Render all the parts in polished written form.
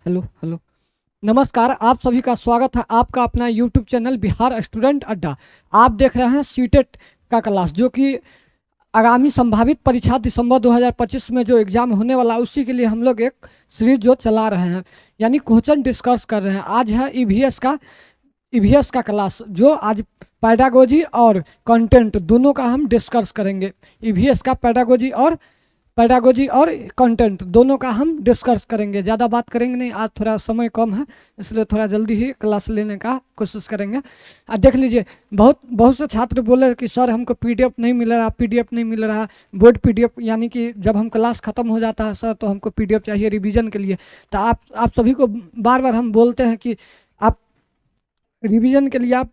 Hello hello. नमस्कार, आप सभी का स्वागत है आपका अपना यूट्यूब चैनल बिहार स्टूडेंट अड्डा। आप देख रहे हैं सीटेट का क्लास, जो कि आगामी संभावित परीक्षा दिसंबर 2025 में जो एग्ज़ाम होने वाला है उसी के लिए हम लोग एक सीरीज जो चला रहे हैं, यानी क्वेश्चन डिस्कस कर रहे हैं। आज है ईवीएस का क्लास, जो आज पैडागोजी और कंटेंट दोनों का हम डिस्कस करेंगे। ईवीएस का पैडागोजी और कंटेंट दोनों का हम डिस्कस करेंगे। ज़्यादा बात करेंगे नहीं, आज थोड़ा समय कम है, इसलिए थोड़ा जल्दी ही क्लास लेने का कोशिश करेंगे। देख लीजिए, बहुत से छात्र बोले कि सर हमको पीडीएफ नहीं मिल रहा, पीडीएफ नहीं मिल रहा, बोर्ड पीडीएफ, यानी कि जब हम क्लास ख़त्म हो जाता है सर तो हमको पीडीएफ चाहिए रिवीजन के लिए। तो आप सभी को बार बार हम बोलते हैं कि आप रिवीजन के लिए आप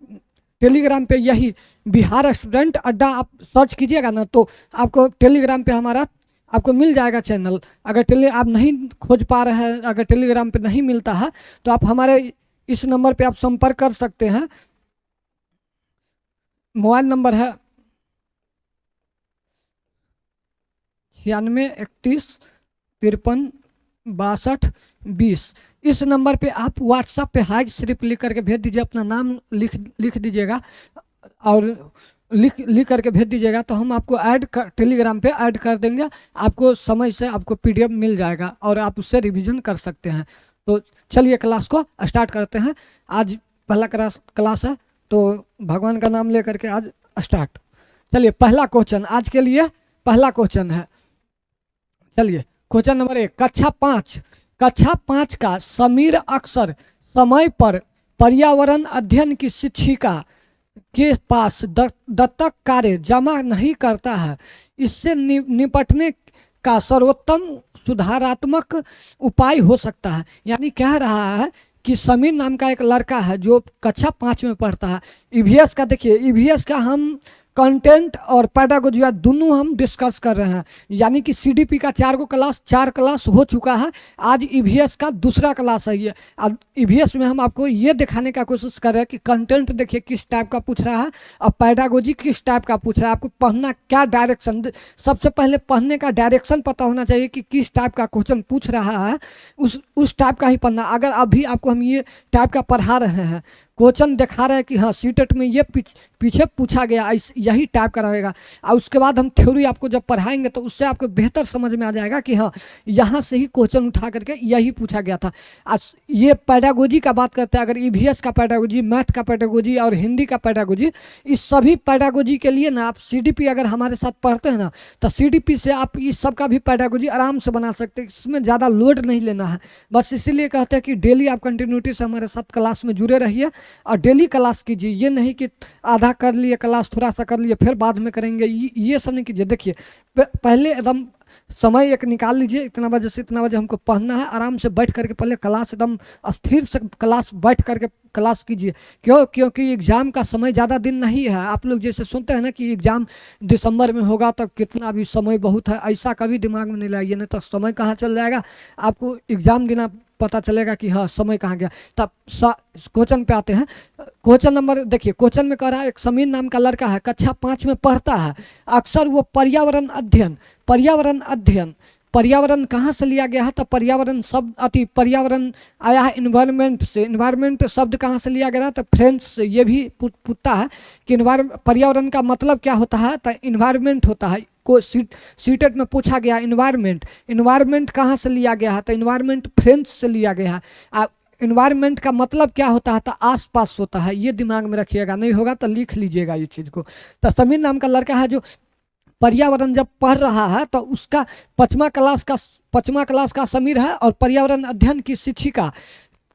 टेलीग्राम पे यही बिहार स्टूडेंट अड्डा आप सर्च कीजिएगा ना, तो आपको टेलीग्राम पे हमारा आपको मिल जाएगा चैनल। अगर आप नहीं खोज पा रहे हैं, अगर टेलीग्राम पे नहीं मिलता है तो आप हमारे इस नंबर पे आप संपर्क कर सकते हैं। मोबाइल नंबर है 9631536220। इस नंबर पे आप व्हाट्सएप पे हाई सिर्फ लिख करके भेज दीजिए, अपना नाम लिख दीजिएगा और लिख करके भेज दीजिएगा, तो हम आपको टेलीग्राम पे ऐड कर देंगे। आपको समय से आपको पीडीएफ मिल जाएगा और आप उससे रिवीजन कर सकते हैं। तो चलिए क्लास को स्टार्ट करते हैं। आज पहला क्लास है, तो भगवान का नाम लेकर के आज स्टार्ट। चलिए, पहला क्वेश्चन आज के लिए पहला क्वेश्चन है। चलिए, क्वेश्चन नंबर 1, कक्षा 5 का समीर अक्सर समय पर पर्यावरण अध्ययन की शिक्षिका के पास दत्तक कार्य जमा नहीं करता है। इससे निपटने का सर्वोत्तम सुधारात्मक उपाय हो सकता है। यानी कह रहा है कि समीर नाम का एक लड़का है जो कक्षा 5 में पढ़ता है। ईवीएस का देखिए, ईवीएस का हम कंटेंट और पैडागोजी दोनों हम डिस्कस कर रहे हैं, यानी कि सीडीपी का 4 क्लास हो चुका है। आज ईवीएस का दूसरा क्लास है ये। अब ईवीएस में हम आपको ये दिखाने का कोशिश कर रहे हैं कि कंटेंट देखिए किस टाइप का पूछ रहा है और पैडागोजी किस टाइप का पूछ रहा है। आपको पढ़ना क्या डायरेक्शन, सबसे पहले पढ़ने का डायरेक्शन पता होना चाहिए कि किस टाइप का क्वेश्चन पूछ रहा है, उस टाइप का ही पढ़ना। अगर अभी आपको हम ये टाइप का पढ़ा रहे हैं, क्वेश्चन दिखा रहे हैं कि हाँ सीटेट में ये पीछे पूछा गया, यही टाइप का रहेगा, और उसके बाद हम थ्योरी आपको जब पढ़ाएंगे तो उससे आपको बेहतर समझ में आ जाएगा कि हाँ यहाँ से ही क्वेश्चन उठा करके यही पूछा गया था। आज ये पैडागोजी का बात करते हैं। अगर ईवीएस का पैडागोजी, मैथ का पैडागोजी और हिंदी का पैडागोजी, इस सभी पैडागोजी के लिए ना आप सीडीपी अगर हमारे साथ पढ़ते हैं ना, तो सीडीपी से आप इस सब का भी पैडागोजी आराम से बना सकते हैं। इसमें ज़्यादा लोड नहीं लेना है, बस इसीलिए कहते हैं कि डेली आप कंटिन्यूटी से हमारे साथ क्लास में जुड़े रहिए और डेली क्लास कीजिए। ये नहीं कि आधा कर लिए क्लास, थोड़ा सा कर लिए फिर बाद में करेंगे, ये सब नहीं कीजिए। देखिए, पहले एकदम समय एक निकाल लीजिए, इतना बजे से इतना बजे हमको पढ़ना है, आराम से बैठ करके पहले क्लास एकदम स्थिर से क्लास बैठ करके क्लास कीजिए। क्योंकि एग्ज़ाम का समय ज़्यादा दिन नहीं है। आप लोग जैसे सुनते हैं ना कि एग्ज़ाम दिसंबर में होगा, तब कितना भी समय बहुत है, ऐसा कभी दिमाग में नहीं लाइए, नहीं तो समय कहाँ चल जाएगा। आपको एग्ज़ाम देना पता चलेगा कि हाँ समय कहाँ गया। तब क्वेश्चन पे आते हैं। क्वेश्चन नंबर देखिए, क्वेश्चन में कह रहा है एक समीर नाम का लड़का है, कक्षा 5 में पढ़ता है। अक्सर वो पर्यावरण कहाँ से लिया गया है, तो पर्यावरण शब्द पर्यावरण आया है इन्वायरमेंट से। इन्वायरमेंट शब्द कहाँ से लिया गया है, तो फ्रेंच से। ये भी पूछता है कि पर्यावरण का मतलब क्या होता है, तो इन्वायरमेंट होता है। को सीटेट में पूछा गया इन्वायरमेंट कहाँ से लिया गया है, तो इन्वायरमेंट फ्रेंच से लिया गया है। इन्वायरमेंट का मतलब क्या होता है, तो आसपास होता है। ये दिमाग में रखिएगा, नहीं होगा तो लिख लीजिएगा ये चीज़ को। तो समीर नाम का लड़का है जो पर्यावरण जब पढ़ रहा है, तो उसका 5वां क्लास का समीर है, और पर्यावरण अध्ययन की शिक्षिका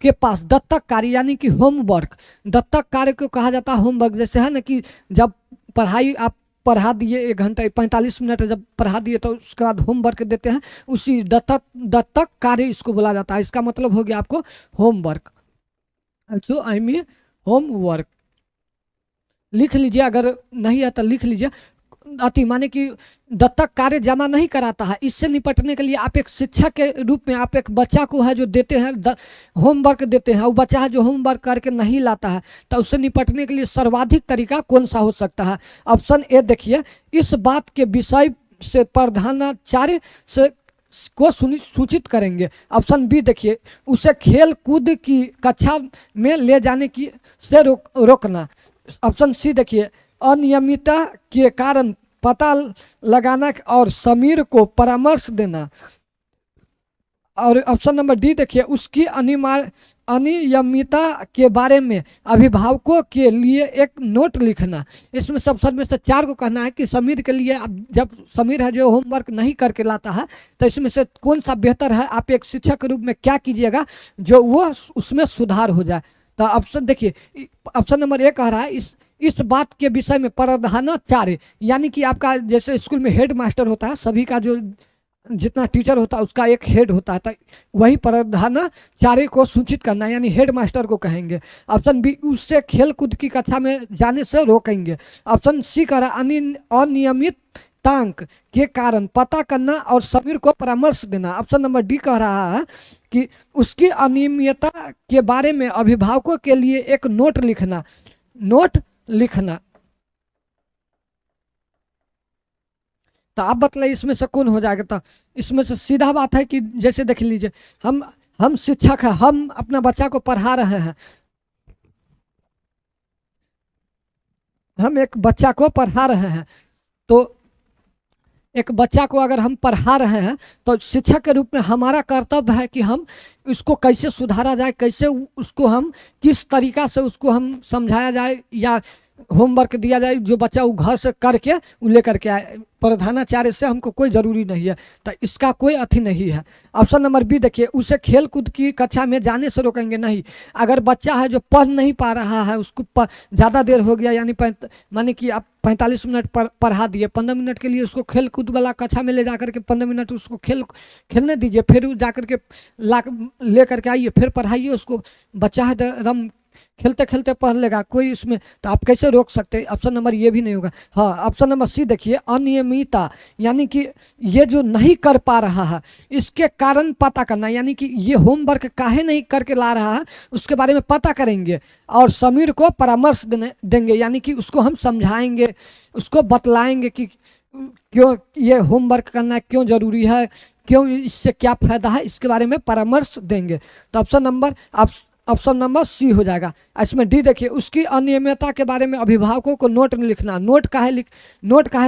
के पास दत्तक कार्य यानी कि होमवर्क, दत्तक कार्य को कहा जाता है होमवर्क। जैसे है ना कि जब पढ़ाई आप पढ़ा दिए 1 घंटा 45 मिनट जब पढ़ा दिए, तो उसके बाद होमवर्क देते हैं, उसी दत्तक कार्य इसको बोला जाता है। इसका मतलब हो गया आपको होमवर्क, जो आई मीन होमवर्क लिख लीजिए। अगर नहीं है तो लिख लीजिए। माने कि दत्तक कार्य जमा नहीं कराता है। इससे निपटने के लिए आप एक शिक्षक के रूप में आप एक बच्चा को है जो देते हैं, होमवर्क देते हैं, वो बच्चा है जो होमवर्क करके नहीं लाता है, तो उससे निपटने के लिए सर्वाधिक तरीका कौन सा हो सकता है। ऑप्शन ए देखिए, इस बात के विषय से प्रधानाचार्य को सूचित करेंगे। ऑप्शन बी देखिए, उसे खेल कूद की कक्षा में ले जाने की से रोकना। ऑप्शन सी देखिए, अनियमितता के कारण पता लगाना और समीर को परामर्श देना। और ऑप्शन नंबर डी देखिए, उसकी अनियमितता के बारे में अभिभावकों के लिए एक नोट लिखना। इसमें सब में से 4 को कहना है कि समीर के लिए, अब जब समीर है जो होमवर्क नहीं करके लाता है, तो इसमें से कौन सा बेहतर है, आप एक शिक्षक के रूप में क्या कीजिएगा जो वो उसमें सुधार हो जाए। तो ऑप्शन देखिए, ऑप्शन नंबर ए कह रहा है, इस बात के विषय में प्रधानाचार्य, यानी कि आपका जैसे स्कूल में हेड मास्टर होता है, सभी का जो जितना टीचर होता है उसका एक हेड होता है, तो वही प्रधानाचार्य को सूचित करना, यानी हेड मास्टर को कहेंगे। ऑप्शन बी, उससे खेल कूद की कक्षा में जाने से रोकेंगे। ऑप्शन सी कह रहा अनियमिततांक के कारण पता करना और समीर को परामर्श देना। ऑप्शन नंबर डी कह रहा है कि उसकी अनियमितता के बारे में अभिभावकों के लिए एक नोट लिखना। तो आप बतलाइए इसमें से कौन हो जाएगा। तो इसमें से सीधा बात है कि जैसे देख लीजिए, हम शिक्षक हैं, हम अपना बच्चा को पढ़ा रहे हैं, हम एक बच्चा को पढ़ा रहे हैं, तो एक बच्चा को अगर हम पढ़ा रहे हैं तो शिक्षक के रूप में हमारा कर्तव्य है कि हम इसको कैसे सुधारा जाए, कैसे उसको हम किस तरीका से उसको हम समझाया जाए, या होमवर्क दिया जाए जो बच्चा वो घर से करके वो लेकर के आए। प्रधानाचार्य से हमको कोई ज़रूरी नहीं है, तो इसका कोई अथी नहीं है। ऑप्शन नंबर बी देखिए, उसे खेल कूद की कक्षा में जाने से रोकेंगे नहीं। अगर बच्चा है जो पढ़ नहीं पा रहा है, उसको ज़्यादा देर हो गया, यानी माने कि आप 45 मिनट पढ़ा दिए, 15 मिनट के लिए उसको खेल कूद वाला कक्षा में ले जा करके 15 मिनट उसको खेलने दीजिए, फिर जा करके ले करके आइए, फिर पढ़ाइए उसको। बच्चा है एकदम खेलते खेलते पढ़ लेगा, कोई इसमें तो आप कैसे रोक सकते हैं। ऑप्शन नंबर ये भी नहीं होगा। हाँ, ऑप्शन नंबर सी देखिए, अनियमितता, यानी कि ये जो नहीं कर पा रहा है इसके कारण पता करना, यानी कि ये होमवर्क काहे नहीं करके ला रहा है उसके बारे में पता करेंगे और समीर को परामर्श देंगे, यानी कि उसको हम समझाएंगे, उसको बतलाएंगे कि क्यों ये होमवर्क करना क्यों ज़रूरी है, क्यों इससे क्या फ़ायदा है, इसके बारे में परामर्श देंगे। तो ऑप्शन नंबर सी हो जाएगा। इसमें डी देखिए, उसकी अनियमितता के बारे में अभिभावकों को नोट लिखना। नोट काहे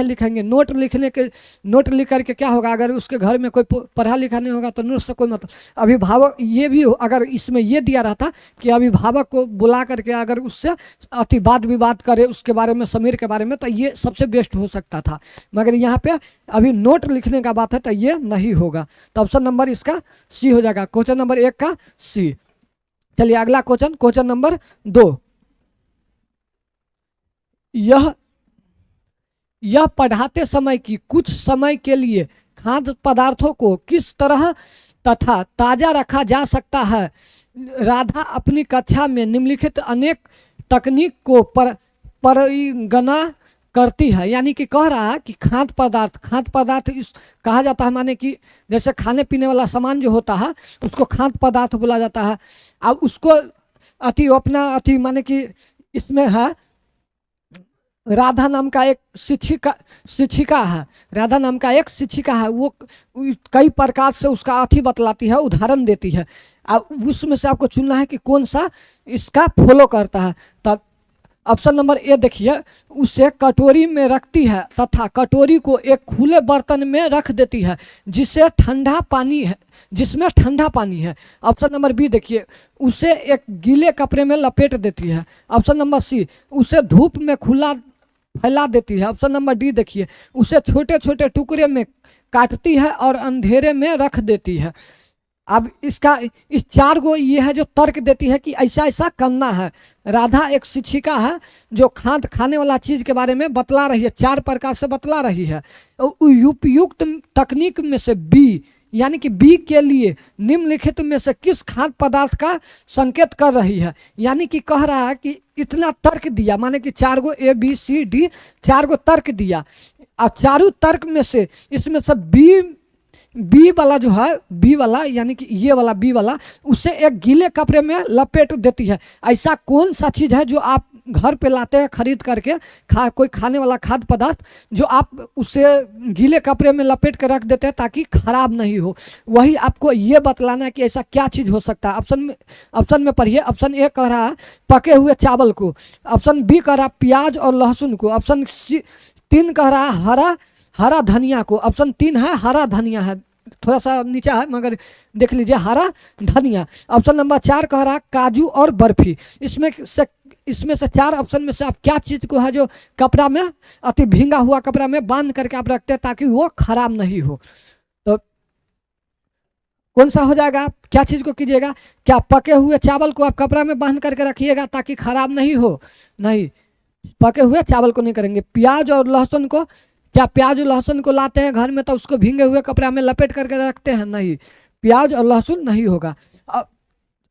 लिखेंगे, नोट लिख करके क्या होगा, अगर उसके घर में कोई पढ़ा लिखा नहीं होगा तो नोट से कोई मतलब। अभिभावक ये भी अगर इसमें ये दिया रहता कि अभिभावक को बुला करके अगर उससे अति वाद विवाद करे उसके बारे में, समीर के बारे में, तो ये सबसे बेस्ट हो सकता था, मगर यहाँ पे अभी नोट लिखने का बात है तो ये नहीं होगा। तो ऑप्शन नंबर इसका सी हो जाएगा, क्वेश्चन नंबर 1 का सी। चलिए अगला क्वेश्चन नंबर 2। यह पढ़ाते समय की कुछ समय के लिए खाद्य पदार्थों को किस तरह तथा ताजा रखा जा सकता है। राधा अपनी कक्षा में निम्नलिखित अनेक तकनीक को परिगणना करती है, यानी कि कह रहा है कि खाद्य पदार्थ इस कहा जाता है, माने कि जैसे खाने पीने वाला सामान जो होता है उसको खाद्य पदार्थ बोला जाता है। अब उसको माने कि इसमें है राधा नाम का एक शिक्षिका है, राधा नाम का एक शिक्षिका है, वो कई प्रकार से उसका बतलाती है, उदाहरण देती है। अब उसमें से आपको चुनना है कि कौन सा इसका फॉलो करता है। तब ऑप्शन नंबर ए देखिए, उसे कटोरी में रखती है तथा कटोरी को एक खुले बर्तन में रख देती है जिसमें ठंडा पानी है। ऑप्शन नंबर बी देखिए, उसे एक गीले कपड़े में लपेट देती है। ऑप्शन नंबर सी, उसे धूप में खुला फैला देती है। ऑप्शन नंबर डी देखिए, उसे छोटे छोटे टुकड़े में काटती है और अंधेरे में रख देती है। अब इसका इस 4 को ये है जो तर्क देती है कि ऐसा ऐसा करना है। राधा एक शिक्षिका है जो खाने वाला चीज़ के बारे में बतला रही है, 4 प्रकार से बतला रही है। उपयुक्त तकनीक में से बी, यानी कि बी के लिए निम्नलिखित में से किस खाद्य पदार्थ का संकेत कर रही है, यानी कि कह रहा है कि इतना तर्क दिया, माने कि 4 को ए बी सी डी 4 को तर्क दिया और चारों तर्क में से इसमें से बी वाला जो है, बी वाला यानी कि ये वाला बी वाला, उसे एक गीले कपड़े में लपेट देती है। ऐसा कौन सा चीज़ है जो आप घर पे लाते हैं खरीद करके कोई खाने वाला खाद्य पदार्थ, जो आप उसे गीले कपड़े में लपेट कर रख देते हैं ताकि खराब नहीं हो, वही आपको ये बतलाना है कि ऐसा क्या चीज़ हो सकता है। ऑप्शन में पढ़िए। ऑप्शन ए कह रहा है पके हुए चावल को, ऑप्शन बी कह रहा है प्याज और लहसुन को, ऑप्शन सी 3 कह रहा है हरा धनिया को, ऑप्शन 3 है हरा धनिया है, थोड़ा सा नीचा है मगर देख लीजिए हरा धनिया। ऑप्शन नंबर 4 कह रहा है काजू और बर्फी। इसमें से 4 ऑप्शन में से आप क्या चीज़ को है जो कपड़ा में अति भींगा हुआ कपड़ा में बांध करके आप रखते हैं ताकि वो खराब नहीं हो, तो कौन सा हो जाएगा? आप क्या चीज़ को कीजिएगा? क्या पके हुए चावल को आप कपड़ा में बांध करके रखिएगा ताकि खराब नहीं हो? नहीं, पके हुए चावल को नहीं करेंगे। प्याज और लहसुन को, क्या प्याज और लहसुन को लाते हैं घर में तो उसको भींगे हुए कपड़ा में लपेट करके रखते हैं? नहीं, प्याज और लहसुन नहीं होगा।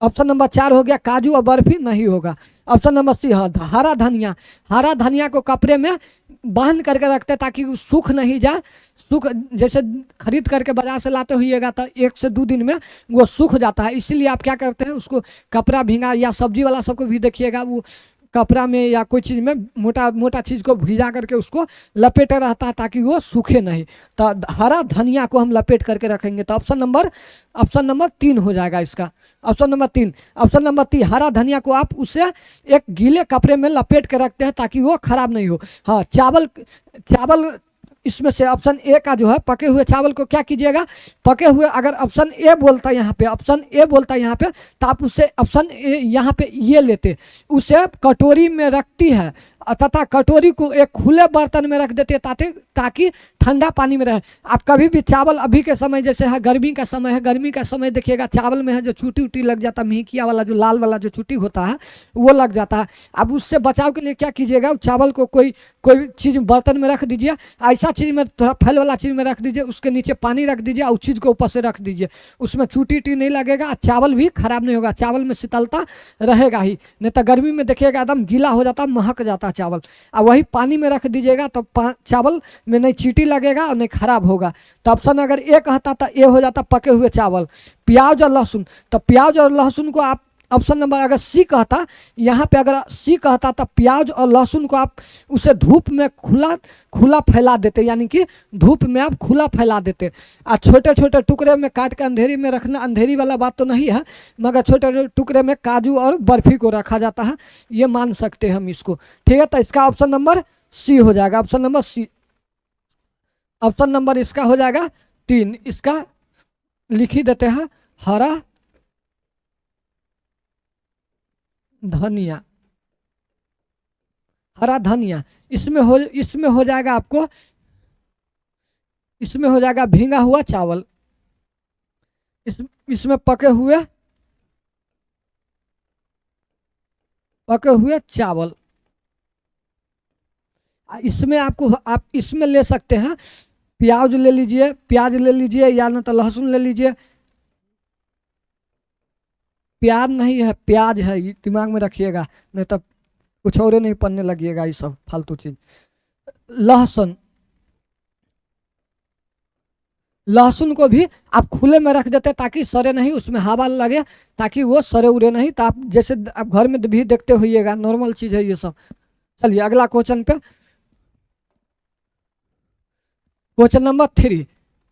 ऑप्शन नंबर 4 हो गया काजू और बर्फी, नहीं होगा। ऑप्शन नंबर सी हरा धनिया, हरा धनिया को कपड़े में बांध करके रखते हैं ताकि वो सूख नहीं जाए। सूख जैसे खरीद करके बाजार से लाते होइएगा तो 1 से 2 दिन में वो सूख जाता है, इसीलिए आप क्या करते हैं उसको कपड़ा भींगा, या सब्जी वाला सबको भी देखिएगा वो कपड़ा में या कोई चीज़ में मोटा मोटा चीज़ को भिजा करके उसको लपेटे रहता है ताकि वो सूखे नहीं। तो हरा धनिया को हम लपेट करके रखेंगे, तो ऑप्शन नंबर 3 हो जाएगा इसका। ऑप्शन नंबर 3 हरा धनिया को आप उसे एक गीले कपड़े में लपेट के रखते हैं ताकि वो खराब नहीं हो। हाँ, चावल इसमें से ऑप्शन ए का जो है पके हुए चावल को क्या कीजिएगा? पके हुए, अगर ऑप्शन ए बोलता है यहाँ पे तो आप उससे ऑप्शन ए यहाँ पे ये लेते, उसे कटोरी में रखती है तथा कटोरी को एक खुले बर्तन में रख देते ताकि ठंडा पानी में रहे। आप कभी भी चावल अभी के समय जैसे है गर्मी का समय देखिएगा चावल में है जो चूटी उटी लग जाता है, मिहिकिया वाला जो लाल वाला जो चूटी होता है वो लग जाता है। अब उससे बचाव के लिए क्या कीजिएगा? चावल को कोई चीज़ बर्तन में रख दीजिए, ऐसा चीज़ में थोड़ा फल वाला चीज़ में रख दीजिए, उसके नीचे पानी रख दीजिए और उस चीज़ को ऊपर से रख दीजिए, उसमें चूटी उटी नहीं लगेगा, चावल भी खराब नहीं होगा, चावल में शीतलता रहेगा ही। नहीं तो गर्मी में देखिएगा एकदम गीला हो जाता, महक जाता चावल। अब वही पानी में रख दीजिएगा तो चावल में नहीं चींटी लगेगा और नहीं खराब होगा। तो ऑप्शन अगर ए कहता तो ए हो जाता पके हुए चावल। प्याज और लहसुन, तो प्याज और लहसुन को आप ऑप्शन नंबर अगर सी कहता, यहाँ पे अगर सी कहता तो प्याज और लहसुन को आप उसे धूप में खुला फैला देते, यानी कि धूप में आप खुला फैला देते। छोटे छोटे टुकड़े में काट के अंधेरी में रखना, अंधेरी वाला बात तो नहीं है, मगर छोटे टुकड़े में काजू और बर्फी को रखा जाता है, ये मान सकते हैं हम इसको। ठीक है, तो इसका ऑप्शन नंबर सी हो जाएगा। Option number C, option number इसका हो जाएगा 3। इसका लिख ही देते हैं हरा धनिया, हरा धनिया। इसमें हो जाएगा आपको, इसमें हो जाएगा भींगा हुआ चावल, इसमें पके हुए चावल। इसमें आप इसमें ले सकते हैं प्याज ले लीजिए या ना तो लहसुन ले लीजिए। प्याज नहीं है, प्याज है, ये दिमाग में रखिएगा, नहीं तो कुछ और नहीं पढ़ने लगिएगा ये सब फालतू चीज। लहसुन को भी आप खुले में रख देते ताकि सड़े नहीं, उसमें हवा लगे ताकि वो सड़े उड़े नहीं। तो आप जैसे आप घर में भी देखते होइएगा, नॉर्मल चीज है ये सब। चलिए अगला क्वेश्चन पे, क्वेश्चन नंबर 3,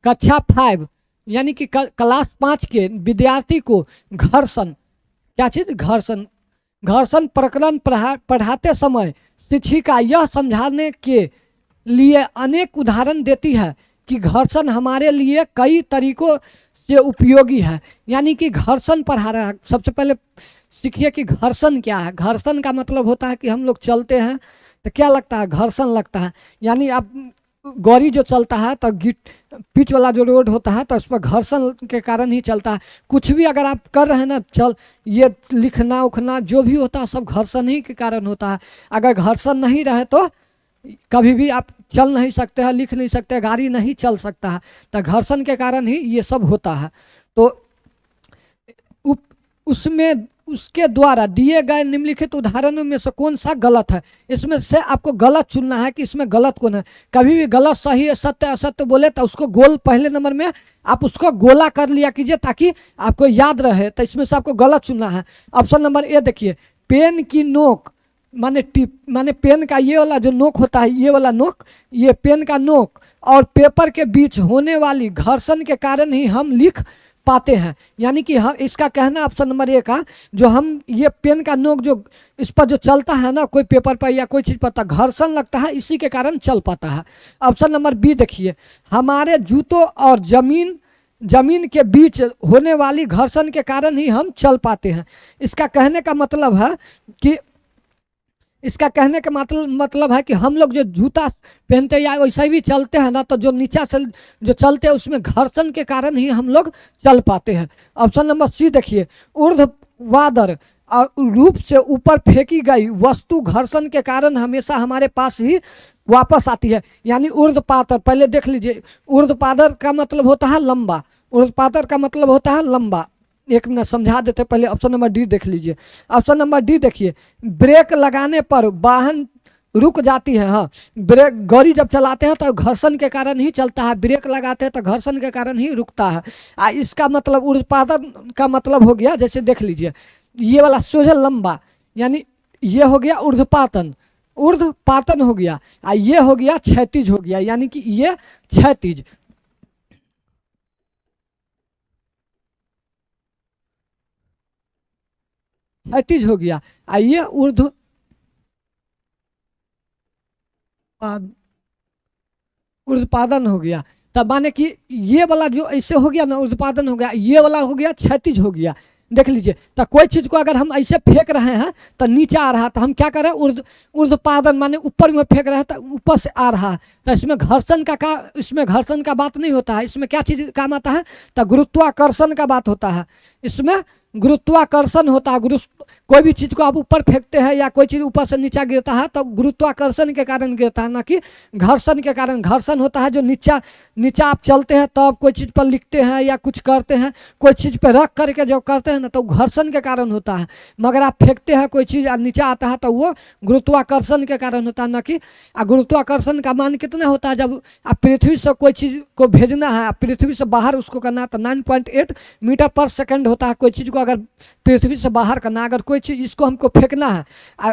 कक्षा 5 यानी कि क्लास 5 के विद्यार्थी को घर्षण, क्या चीज? घर्षण प्रकरण पढ़ाते समय शिक्षिका यह समझाने के लिए अनेक उदाहरण देती है कि घर्षण हमारे लिए कई तरीकों से उपयोगी है। यानी कि घर्षण पढ़ा रहा है। सबसे पहले सीखिए कि घर्षण क्या है। घर्षण का मतलब होता है कि हम लोग चलते हैं तो क्या लगता है? घर्षण लगता है। यानी आप गौरी जो चलता है तो पिच वाला जो रोड होता है तो उस पर घर्षण के कारण ही चलता है। कुछ भी अगर आप कर रहे हैं ना, ये लिखना उखना जो भी होता है सब घर्षण ही के कारण होता है। अगर घर्षण नहीं रहे तो कभी भी आप चल नहीं सकते हैं, लिख नहीं सकते, गाड़ी नहीं चल सकता है। तो घर्षण के कारण ही ये सब होता है। तो उसमें उसके द्वारा दिए गए निम्नलिखित उदाहरणों में से कौन सा गलत है? इसमें से आपको गलत चुनना है कि इसमें गलत कौन है। कभी भी गलत सही सत्य असत्य बोले तो उसको गोल, पहले नंबर में आप उसको गोला कर लिया कीजिए ताकि आपको याद रहे। तो इसमें से आपको गलत चुनना है। ऑप्शन नंबर ए देखिए, पेन की नोक माने टिप माने पेन का ये वाला जो नोक होता है, ये वाला नोक, ये पेन का नोक और पेपर के बीच होने वाली घर्षण के कारण ही हम लिख पाते हैं। यानी कि हम, इसका कहना ऑप्शन नंबर ए का, जो हम ये पेन का नोक जो इस पर जो चलता है ना कोई पेपर पर या कोई चीज़ पर, तो घर्षण लगता है, इसी के कारण चल पाता है। ऑप्शन नंबर बी देखिए, हमारे जूतों और जमीन के बीच होने वाली घर्षण के कारण ही हम चल पाते हैं। इसका कहने का मतलब है कि मतलब है कि हम लोग जो जूता पहनते हैं या वैसा भी चलते हैं ना, तो जो नीचा जो चलते हैं उसमें घर्षण के कारण ही हम लोग चल पाते हैं। ऑप्शन नंबर सी देखिए, ऊर्ध्वाधर रूप से ऊपर फेंकी गई वस्तु घर्षण के कारण हमेशा हमारे पास ही वापस आती है। यानी ऊर्ध्वपातर, पहले देख लीजिए, ऊर्ध्वपातर का मतलब होता है लंबा, ऊर्ध्वपातर का मतलब होता है लंबा। एक मिनट समझा देते, पहले ऑप्शन नंबर डी देख लीजिए। ऑप्शन नंबर डी देखिए, ब्रेक लगाने पर वाहन रुक जाती है। हाँ, ब्रेक गाड़ी जब चलाते हैं तो घर्षण के कारण ही चलता है, ब्रेक लगाते हैं तो घर्षण के कारण ही रुकता है। इसका मतलब ऊर्ध्वपातन का मतलब हो गया, जैसे देख लीजिए ये वाला सोझे लंबा, यानी ये हो गया ऊर्ध्वपातन हो गया, ये हो गया क्षैतिज हो गया, यानी कि ये क्षैतिज। क्षैतिज हो गया, ये ऊर्ध्वपातन हो गया। तब माने कि ये वाला जो ऐसे हो गया ना ऊर्ध्वपातन हो गया, ये वाला हो गया क्षैतिज हो गया। देख लीजिए, तो कोई चीज को अगर हम ऐसे फेंक रहे हैं तो नीचे आ रहा है, तो हम क्या कर रहे हैं, ऊर्ध्वपातन माने ऊपर में फेंक रहे हैं तो ऊपर से आ रहा है, तो इसमें घर्षण इसमें घर्षण का बात नहीं होता है। इसमें क्या चीज काम आता है, तो गुरुत्वाकर्षण का बात होता है। इसमें गुरुत्वाकर्षण होता है। कोई भी चीज को आप ऊपर फेंकते हैं या कोई चीज ऊपर से नीचा गिरता है तो गुरुत्वाकर्षण के कारण गिरता है, ना कि घर्षण के कारण। घर्षण होता है जो नीचा आप चलते हैं तब कोई चीज पर लिखते हैं या कुछ करते हैं, कोई चीज पर रख करके जो करते हैं ना, तो घर्षण के कारण होता है। मगर आप फेंकते हैं कोई चीज और नीचा आता है तो वो गुरुत्वाकर्षण के कारण होता है, ना कि गुरुत्वाकर्षण का मान कितना होता है, जब आप पृथ्वी से कोई चीज को भेजना है, पृथ्वी से बाहर उसको करना है, तो 9.8 मीटर पर सेकंड होता है। कोई चीज को अगर पृथ्वी से बाहर करना, अगर कोई चीज इसको हमको फेंकना है,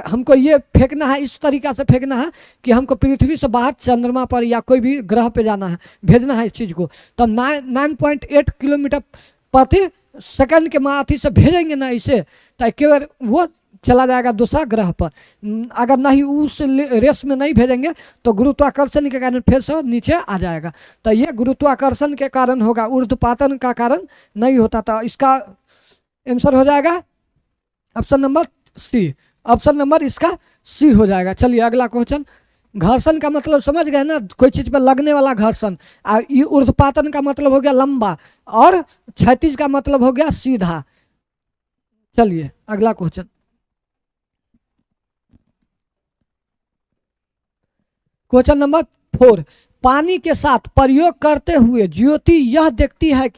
हमको ये फेंकना है, इस तरीका से फेंकना है कि हमको पृथ्वी से बाहर चंद्रमा पर या कोई भी ग्रह पे जाना है, भेजना है इस चीज को, तो 9.8 किलोमीटर प्रति सेकंड के माथी से भेजेंगे ना इसे, तो एक बार वो चला जाएगा दूसरा ग्रह पर। अगर नहीं उस रेस में नहीं भेजेंगे तो गुरुत्वाकर्षण के कारण फिर से नीचे आ जाएगा। तो ये गुरुत्वाकर्षण के कारण होगा, ऊर्ध्वपातन का कारण नहीं होता। तो इसका आंसर हो जाएगा option number C. Option number इसका सी हो जाएगा। चलिए अगला क्वेश्चन। घर्षण का मतलब समझ गए ना, कोई चीज पर लगने वाला घर्षण। ये ऊर्ध्वपातन का मतलब हो गया लंबा और क्षैतिज का मतलब हो गया सीधा। चलिए अगला क्वेश्चन। क्वेश्चन नंबर 4, पानी के साथ प्रयोग करते हुए ज्योति यह देखती है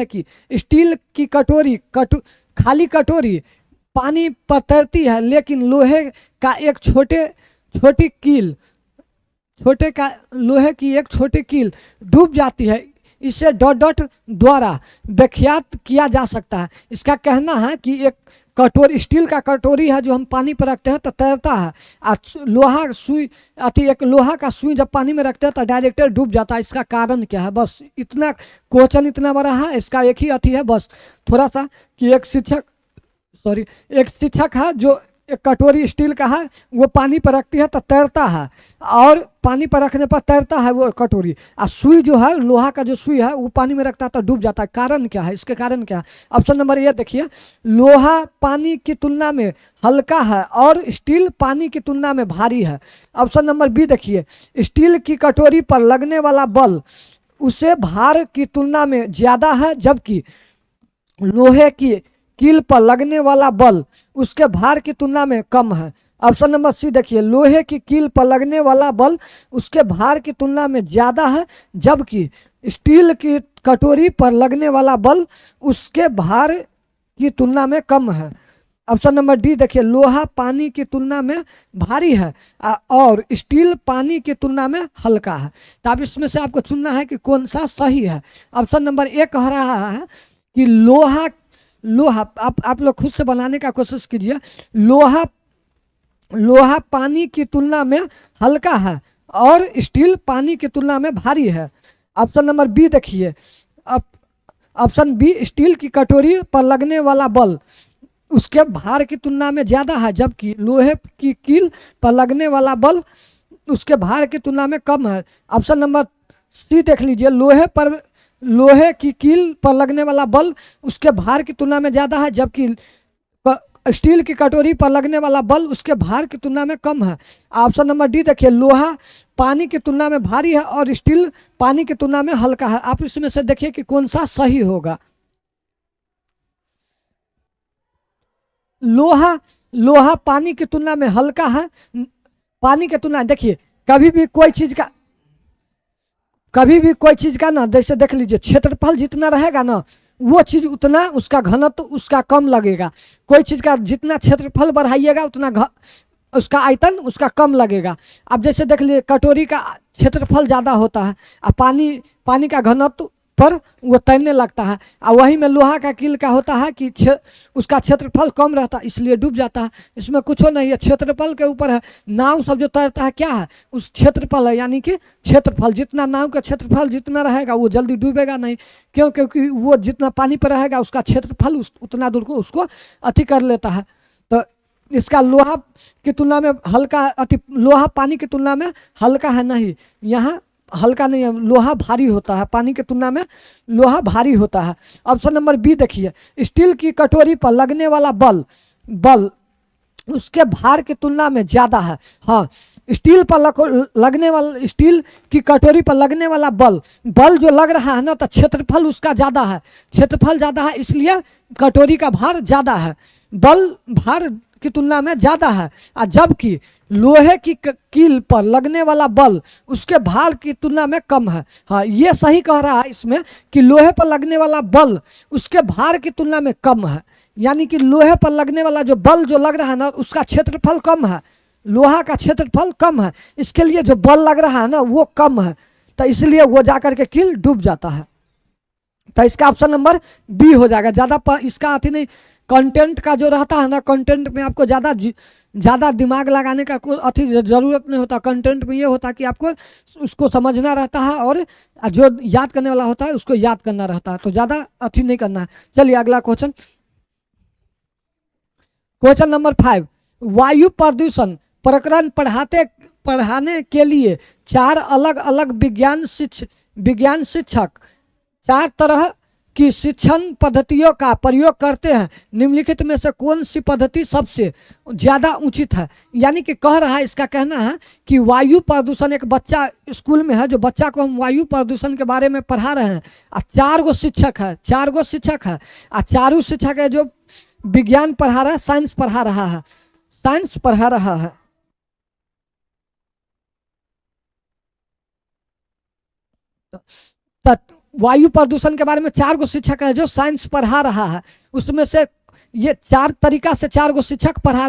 कि स्टील की खाली कटोरी पानी पर तैरती है, लेकिन लोहे की एक छोटी कील डूब जाती है। इसे डॉट डॉट द्वारा व्याख्यात किया जा सकता है। इसका कहना है कि एक कटोरी, स्टील का कटोरी है जो हम पानी पर रखते हैं तो तैरता है, एक लोहा का सुई जब पानी में रखते हैं तो डायरेक्टर डूब जाता है। इसका कारण क्या है? बस इतना क्वेश्चन इतना बड़ा है, इसका एक ही अथी है बस थोड़ा सा कि एक शिक्षक है जो एक कटोरी स्टील का है, वो पानी पर रखती है तो तैरता है, और पानी पर रखने पर तैरता है वो कटोरी, और सुई जो है लोहा का जो सुई है वो पानी में रखता है तो डूब जाता है। कारण क्या है? इसके कारण क्या है? ऑप्शन नंबर ए देखिए, लोहा पानी की तुलना में हल्का है और स्टील पानी की तुलना में भारी है। ऑप्शन नंबर बी देखिए, स्टील की कटोरी पर लगने वाला बल उसे भार की तुलना में ज्यादा है, जबकि लोहे की कील पर लगने वाला बल उसके भार की तुलना में कम है। ऑप्शन नंबर सी देखिए, लोहे की कील पर लगने वाला बल उसके भार की तुलना में ज्यादा है, जबकि स्टील की कटोरी पर लगने वाला बल उसके भार की तुलना में कम है। ऑप्शन नंबर डी देखिए, लोहा पानी की तुलना में भारी है और स्टील पानी की तुलना में हल्का है। तो अब इसमें से आपको चुनना है कि कौन सा सही है। ऑप्शन नंबर ए कह रहा है कि लोहा लोहा, आप लोग खुद से बनाने का कोशिश कीजिए। लोहा लोहा पानी की तुलना में हल्का है और स्टील पानी की तुलना में भारी है। ऑप्शन नंबर बी देखिए, ऑप्शन बी, स्टील की कटोरी पर लगने वाला बल उसके भार की तुलना में ज़्यादा है, जबकि लोहे की कील पर लगने वाला बल उसके भार की तुलना में कम है। ऑप्शन नंबर सी देख लीजिए, लोहे की कील पर लगने वाला बल उसके भार की तुलना में ज़्यादा है, जबकि स्टील की कटोरी पर लगने वाला बल उसके भार की तुलना में कम है। ऑप्शन नंबर डी देखिए, लोहा पानी की तुलना में भारी है और स्टील पानी की तुलना में हल्का है। आप इसमें से देखिए कि कौन सा सही होगा। लोहा पानी की तुलना में हल्का है। पानी की तुलना, देखिए कभी भी कोई चीज का ना, जैसे देख लीजिए क्षेत्रफल जितना रहेगा ना वो चीज उतना उसका घनत्व उसका कम लगेगा। कोई चीज का जितना क्षेत्रफल बढ़ाइएगा उतना उसका आयतन उसका कम लगेगा। अब जैसे देख लीजिए कटोरी का क्षेत्रफल ज़्यादा होता है और पानी का घनत्व पर वो तैरने लगता है, और वहीं में लोहा का कील का होता है कि उसका क्षेत्रफल कम रहता है इसलिए डूब जाता है। इसमें कुछ नहीं है, क्षेत्रफल के ऊपर है। नाव सब जो तैरता है क्या है, उस क्षेत्रफल है, यानी कि क्षेत्रफल जितना नाव का क्षेत्रफल जितना रहेगा वो जल्दी डूबेगा नहीं। क्यों? क्योंकि वो जितना पानी पर रहेगा उसका क्षेत्रफल उतना दूर को उसको अति कर लेता है। तो इसका लोहा की तुलना में हल्का, लोहा पानी की तुलना में हल्का है नहीं, यहाँ हल्का नहीं है, लोहा भारी होता है, पानी की तुलना में लोहा भारी होता है। ऑप्शन नंबर बी देखिए, स्टील की कटोरी पर लगने वाला बल उसके भार की तुलना में ज़्यादा है। हाँ, स्टील की कटोरी पर लगने वाला बल जो लग रहा है ना, तो क्षेत्रफल उसका ज़्यादा है, इसलिए कटोरी का भार ज़्यादा है, बल भार की तुलना में ज़्यादा है। और जबकि लोहे की कील पर लगने वाला बल उसके भार की तुलना में कम है। हाँ, ये सही कह रहा है इसमें कि लोहे पर लगने वाला बल उसके भार की तुलना में कम है, यानी कि लोहे पर लगने वाला जो बल जो लग रहा है ना उसका क्षेत्रफल कम है, लोहा का क्षेत्रफल कम है, इसके लिए जो बल लग रहा है ना वो कम है, तो इसलिए वो जाकर के कील डूब जाता है। तो इसका ऑप्शन नंबर बी हो जाएगा। ज़्यादा इसका अति नहीं, कंटेंट का जो रहता है ना, कंटेंट में आपको ज़्यादा दिमाग लगाने का कोई अति ज़रूरत नहीं होता। कंटेंट में ये होता कि आपको उसको समझना रहता है और जो याद करने वाला होता है उसको याद करना रहता है, तो ज़्यादा अति नहीं करना है। चलिए अगला क्वेश्चन नंबर 5, वायु प्रदूषण प्रकरण पढ़ाने के लिए 4 अलग अलग विज्ञान शिक्षक 4 तरह की शिक्षण पद्धतियों का प्रयोग करते हैं। निम्नलिखित में से कौन सी पद्धति सबसे ज़्यादा उचित है? यानी कि कह रहा है, इसका कहना है कि वायु प्रदूषण, एक बच्चा स्कूल में है, जो बच्चा को हम वायु प्रदूषण के बारे में पढ़ा रहे हैं, और 4 गो शिक्षक है, और चारों शिक्षक है जो विज्ञान पढ़ा रहा है, साइंस पढ़ा रहा है। वायु प्रदूषण के बारे में 4 गो शिक्षक है जो साइंस पढ़ा रहा है, उसमें से ये 4 तरीका से 4 गो शिक्षक पढ़ा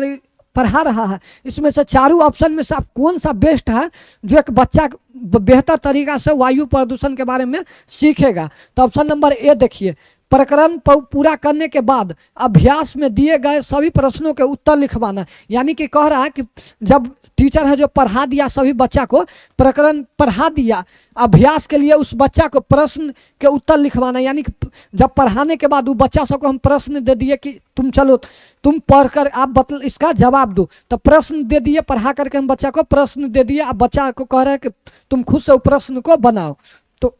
रहा है। इसमें से चारों ऑप्शन में से आप कौन सा बेस्ट है जो एक बच्चा बेहतर तरीका से वायु प्रदूषण के बारे में सीखेगा? तो ऑप्शन नंबर ए देखिए, प्रकरण पूरा करने के बाद अभ्यास में दिए गए सभी प्रश्नों के उत्तर लिखवाना। यानी कि कह रहा है कि जब टीचर है जो पढ़ा दिया सभी बच्चा को, प्रकरण पढ़ा दिया, अभ्यास के लिए उस बच्चा को प्रश्न के उत्तर लिखवाना। यानी कि जब पढ़ाने के बाद वो बच्चा सबको हम प्रश्न दे दिए कि तुम पढ़कर आप इसका जवाब दो, तो प्रश्न दे दिए, पढ़ा करके हम बच्चा को प्रश्न दे दिए, अब बच्चा को कह रहे हैं कि तुम खुद से प्रश्न को बनाओ। तो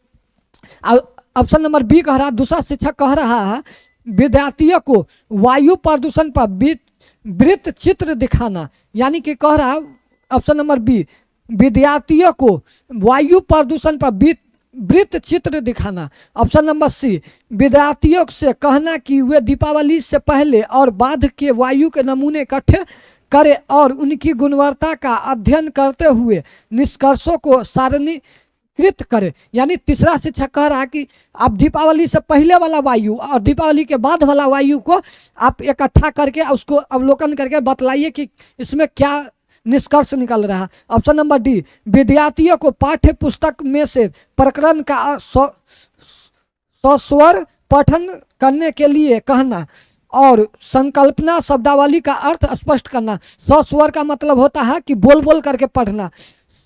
ऑप्शन नंबर बी कह रहा है, दूसरा शिक्षक कह रहा है विद्यार्थियों को वायु प्रदूषण पर वृत्त चित्र दिखाना। यानी कि कह रहा है ऑप्शन नंबर बी, विद्यार्थियों को वायु प्रदूषण पर वृत्त चित्र दिखाना। ऑप्शन नंबर सी, विद्यार्थियों से कहना कि वे दीपावली से पहले और बाद के वायु के नमूने इकट्ठे करें और उनकी गुणवत्ता का अध्ययन करते हुए निष्कर्षों को सारणीकृत करें। यानी तीसरा शिक्षक कह रहा कि आप दीपावली से पहले वाला वायु और दीपावली के बाद वाला वायु को आप इकट्ठा करके उसको अवलोकन करके बतलाइए कि इसमें क्या निष्कर्ष निकल रहा है। ऑप्शन नंबर डी, विद्यार्थियों को पाठ्य पुस्तक में से प्रकरण का सस्वर पठन करने के लिए कहना और संकल्पना शब्दावली का अर्थ स्पष्ट करना। सस्वर का मतलब होता है कि बोल बोल करके पढ़ना।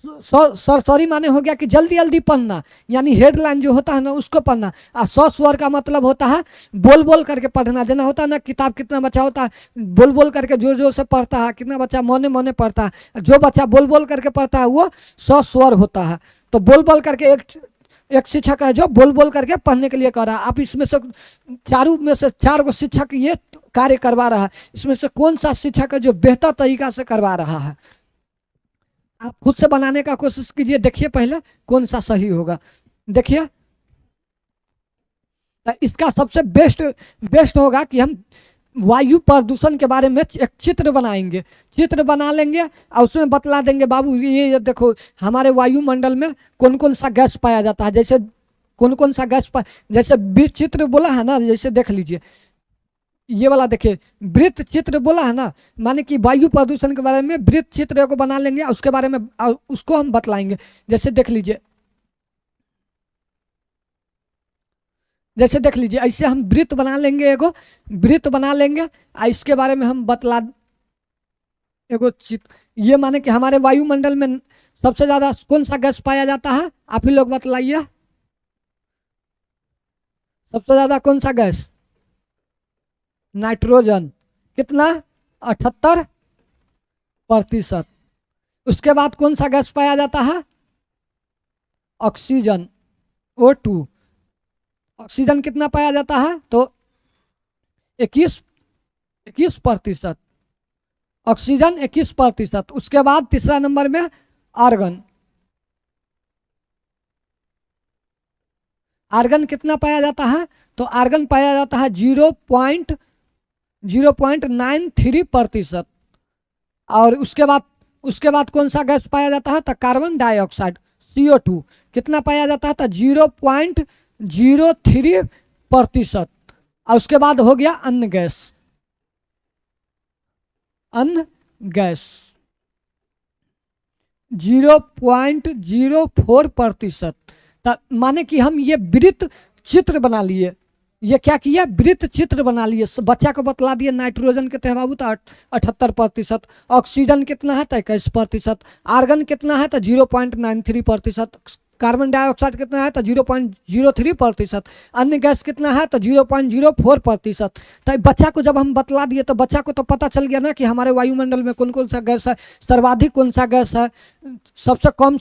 सरसरी माने हो गया कि जल्दी जल्दी पढ़ना, यानी हेडलाइन जो होता है ना उसको पढ़ना। और सस्वर का मतलब होता है बोल बोल करके पढ़ना। जना होता है ना किताब कितना बच्चा होता है बोल बोल करके जोर जोर से पढ़ता है, कितना बच्चा मौने मौने पढ़ता है। जो बच्चा बोल बोल करके पढ़ता है वो सस्वर होता है। तो बोल बोल करके एक शिक्षक है जो बोल बोल करके पढ़ने के लिए कह रहा है। आप इसमें से चारों में से 4 गो शिक्षक ये कार्य करवा रहा है, इसमें से कौन सा शिक्षक है जो बेहतर तरीका से करवा रहा है? आप खुद से बनाने का कोशिश कीजिए, देखिए पहले कौन सा सही होगा। देखिए इसका सबसे बेस्ट होगा कि हम वायु प्रदूषण के बारे में एक चित्र बनाएंगे, चित्र बना लेंगे और उसमें बतला देंगे बाबू ये देखो हमारे वायुमंडल में कौन कौन सा गैस पाया जाता है। जैसे कौन कौन सा गैस जैसे चित्र बोला है ना, जैसे देख लीजिए ये वाला देखिए वृत्त चित्र बोला है ना, माने कि वायु प्रदूषण के बारे में वृत्त चित्र को बना लेंगे, उसके बारे में उसको हम बतलाएंगे। जैसे देख लीजिए ऐसे हम वृत्त बना लेंगे, एगो वृत्त बना लेंगे और इसके बारे में हम बतला एगो चित्र। ये माने कि हमारे वायुमंडल में सबसे ज्यादा कौन सा गैस पाया जाता है, आप ही लोग बतलाइए। सबसे ज्यादा कौन सा गैस? नाइट्रोजन, कितना? 78%। उसके बाद कौन सा गैस पाया जाता है? Oxygen, O2। ऑक्सीजन कितना पाया जाता है? तो 21%। ऑक्सीजन 21%। उसके बाद तीसरा नंबर में आर्गन। आर्गन कितना पाया जाता है? तो आर्गन पाया जाता है 0.93%। और उसके बाद कौन सा गैस पाया जाता है? तो कार्बन डाइऑक्साइड, CO2 कितना पाया जाता है? तो 0.03%। और उसके बाद हो गया अन्य गैस, अन्य गैस 0.04%। माने कि हम ये वृत्त चित्र बना लिए। ये क्या किया? वृत्त चित्र बना लिए। बच्चा को बतला दिए नाइट्रोजन कितने हैं बाबू? तो 78%। ऑक्सीजन कितना है? तो 21%। आर्गन कितना है? तो 0.93%। कार्बन डाइऑक्साइड कितना है? तो 0.03%। अन्य गैस कितना है? तो 0.04%। तो बच्चा को जब हम बतला दिए तो बच्चा को तो पता चल गया ना कि हमारे वायुमंडल में कौन कौन सा गैस है, सर्वाधिक कौन सा गैस है, सबसे कम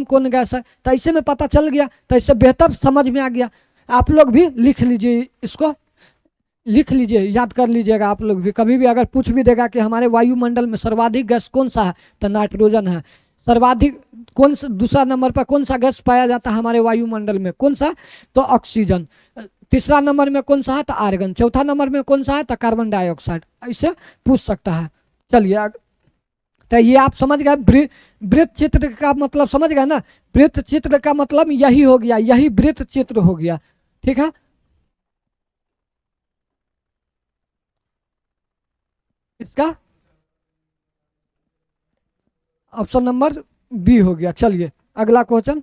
कौन गैस है। तो ऐसे में पता चल गया, तो इससे बेहतर समझ में आ गया। आप लोग भी लिख लीजिए, इसको लिख लीजिए, याद कर लीजिएगा। आप लोग भी कभी भी अगर पूछ भी देगा कि हमारे वायुमंडल में सर्वाधिक गैस कौन सा है, तो नाइट्रोजन है। सर्वाधिक कौन सा दूसरा नंबर पर कौन सा गैस पाया जाता है हमारे वायुमंडल में? कौन सा? तो ऑक्सीजन। तीसरा नंबर में कौन सा है? तो आर्गन। चौथा नंबर में कौन सा है? तो कार्बन डाइऑक्साइड। ऐसे पूछ सकता है। चलिए तो ये आप समझ गए, वृत्त चित्र का मतलब समझ गए ना? वृत्त चित्र का मतलब यही हो गया, यही वृत्त चित्र हो गया। ठीक है, इसका ऑप्शन नंबर बी हो गया। चलिए अगला क्वेश्चन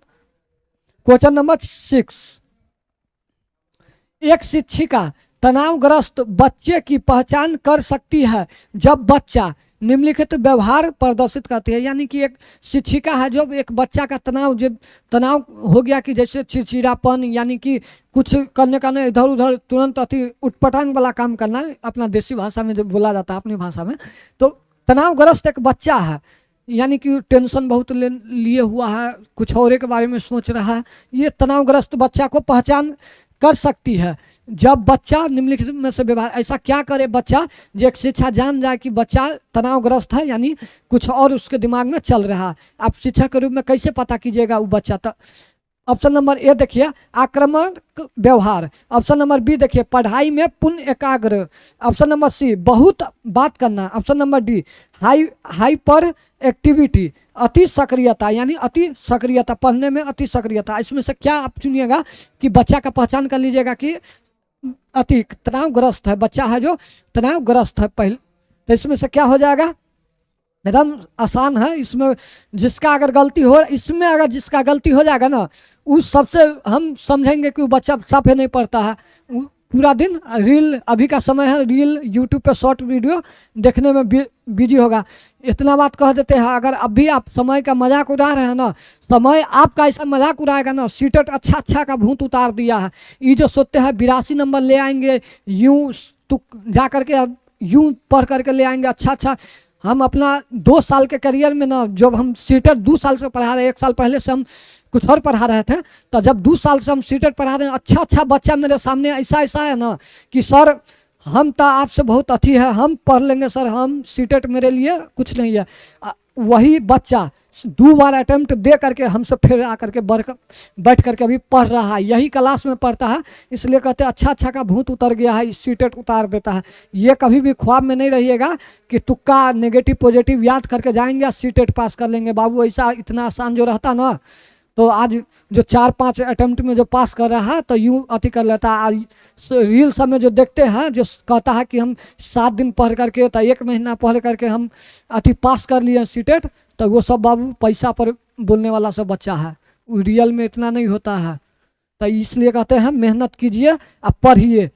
नंबर 6। एक शिक्षिका तनावग्रस्त बच्चे की पहचान कर सकती है जब बच्चा निम्नलिखित व्यवहार प्रदर्शित करती है। यानी कि एक शिक्षिका है, जब एक बच्चा का तनाव हो गया कि जैसे चिड़चिड़ापन, यानी कि कुछ करने का नहीं, इधर उधर तुरंत अति उटपटांग वाला काम करना, अपना देसी भाषा में जो बोला जाता है अपनी भाषा में, तो तनावग्रस्त एक बच्चा है, यानी कि टेंशन बहुत लिए हुआ है, कुछ और के बारे में सोच रहा है। ये तनावग्रस्त बच्चा को पहचान कर सकती है जब बच्चा निम्नलिखित में से व्यवहार। ऐसा क्या करे बच्चा जो एक शिक्षा जान जाए कि बच्चा तनावग्रस्त है, यानी कुछ और उसके दिमाग में चल रहा है। आप शिक्षा के रूप में कैसे पता कीजिएगा वो बच्चा? ऑप्शन नंबर ए देखिए आक्रामक व्यवहार। ऑप्शन नंबर बी देखिए पढ़ाई में पूर्ण एकाग्र। ऑप्शन नंबर सी बहुत बात करना। Option number D hyper activity, अति सक्रियता, यानी अति सक्रियता, पढ़ने में अति सक्रियता। इसमें से क्या आप चुनिएगा कि बच्चा का पहचान कर लीजिएगा कि अति तनावग्रस्त है, बच्चा है जो तनावग्रस्त है पहले। तो इसमें से क्या हो जाएगा? एकदम आसान है। इसमें जिसका अगर गलती हो जाएगा ना, उस सबसे हम समझेंगे कि वो बच्चा साफे नहीं पढ़ता है, पूरा दिन रील, अभी का समय है रील यूट्यूब पे शॉर्ट वीडियो देखने में बिजी होगा। इतना बात कह देते हैं, अगर अभी आप समय का मजाक उड़ा रहे हैं ना, समय आपका ऐसा मजाक उड़ाएगा ना, सीटेट अच्छा अच्छा का भूत उतार दिया है। ये जो सोचते हैं 82 नंबर ले आएंगे, यूँ तो जा करके यूँ पढ़ करके ले आएंगे अच्छा अच्छा। हम अपना 2 साल के करियर में ना, जब हम सीटेट 2 साल से पढ़ा रहे, 1 साल पहले से हम कुछ और पढ़ा रहे थे, तो जब 2 साल से हम सीटेट पढ़ा रहे हैं, अच्छा अच्छा बच्चा मेरे सामने ऐसा ऐसा है ना कि सर हम तो आपसे बहुत अच्छी है, हम पढ़ लेंगे सर, हम सीटेट मेरे लिए कुछ नहीं है। वही बच्चा 2 बार अटेम्प्ट दे करके हमसे फिर आकर के बैठ करके अभी पढ़ रहा है, यही क्लास में पढ़ता है। इसलिए कहते हैं अच्छा अच्छा का भूत उतर गया है, सीटेट उतार देता है। ये कभी भी ख्वाब में नहीं रहिएगा कि तुक्का नेगेटिव पॉजिटिव याद करके जाएंगे सीटेट पास कर लेंगे। बाबू ऐसा इतना आसान जो रहता ना, तो आज जो 4-5 अटेम्प्ट में जो पास कर रहा है तो यूँ अति कर लेता है। रील सब में जो देखते हैं, जो कहता है कि हम 7 दिन पढ़ करके तो 1 महीना पढ़ करके हम अति पास कर लिए सीटेट, तो वो सब बाबू पैसा पर बोलने वाला सब बच्चा है, रियल में इतना नहीं होता है। तो इसलिए कहते हैं मेहनत कीजिए, आप पढ़िए,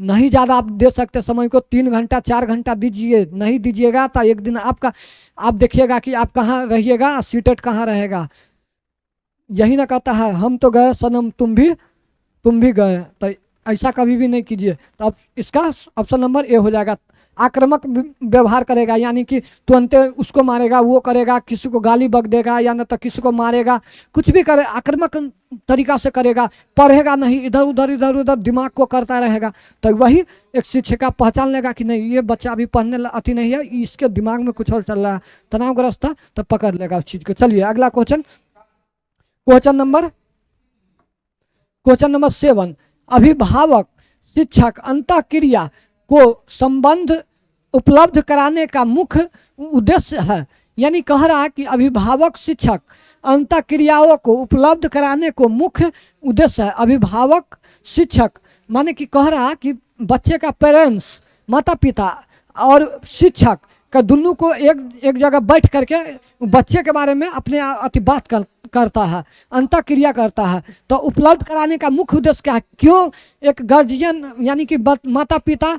नहीं ज़्यादा आप दे सकते समय को, 3 घंटा 4 घंटा दीजिए। नहीं दीजिएगा तो एक दिन आप देखिएगा कि आप कहाँ रहिएगा, सीटेट कहाँ रहेगा। यही ना कहता है हम तो गए सनम तुम भी गए, तो ऐसा कभी भी नहीं कीजिए। तो अब इसका ऑप्शन नंबर ए हो जाएगा। आक्रामक व्यवहार करेगा, यानी कि तुरंत उसको मारेगा, वो करेगा, किसी को गाली बक देगा या न तो किसी को मारेगा, कुछ भी करे आक्रामक तरीका से करेगा, पढ़ेगा नहीं, इधर उधर दिमाग को करता रहेगा। तो वही एक शिक्षिका पहचान लेगा कि नहीं ये बच्चा अभी पढ़ने अति नहीं है, इसके दिमाग में कुछ और चल रहा है, तनावग्रस्त था, तो पकड़ लेगा उस चीज़ को। चलिए अगला क्वेश्चन नंबर 7। अभिभावक शिक्षक अंतःक्रिया को संबंध उपलब्ध कराने का मुख्य उद्देश्य है। यानी कह रहा है कि अभिभावक शिक्षक अंतःक्रियाओं को उपलब्ध कराने को मुख्य उद्देश्य है। अभिभावक शिक्षक माने कि कह रहा है कि बच्चे का पेरेंट्स, माता पिता और शिक्षक का दोनों को एक जगह बैठ करके बच्चे के बारे में अपने अति बात करता है, अंतःक्रिया करता है। तो उपलब्ध कराने का मुख्य उद्देश्य क्या है? क्यों एक गार्जियन यानी कि माता पिता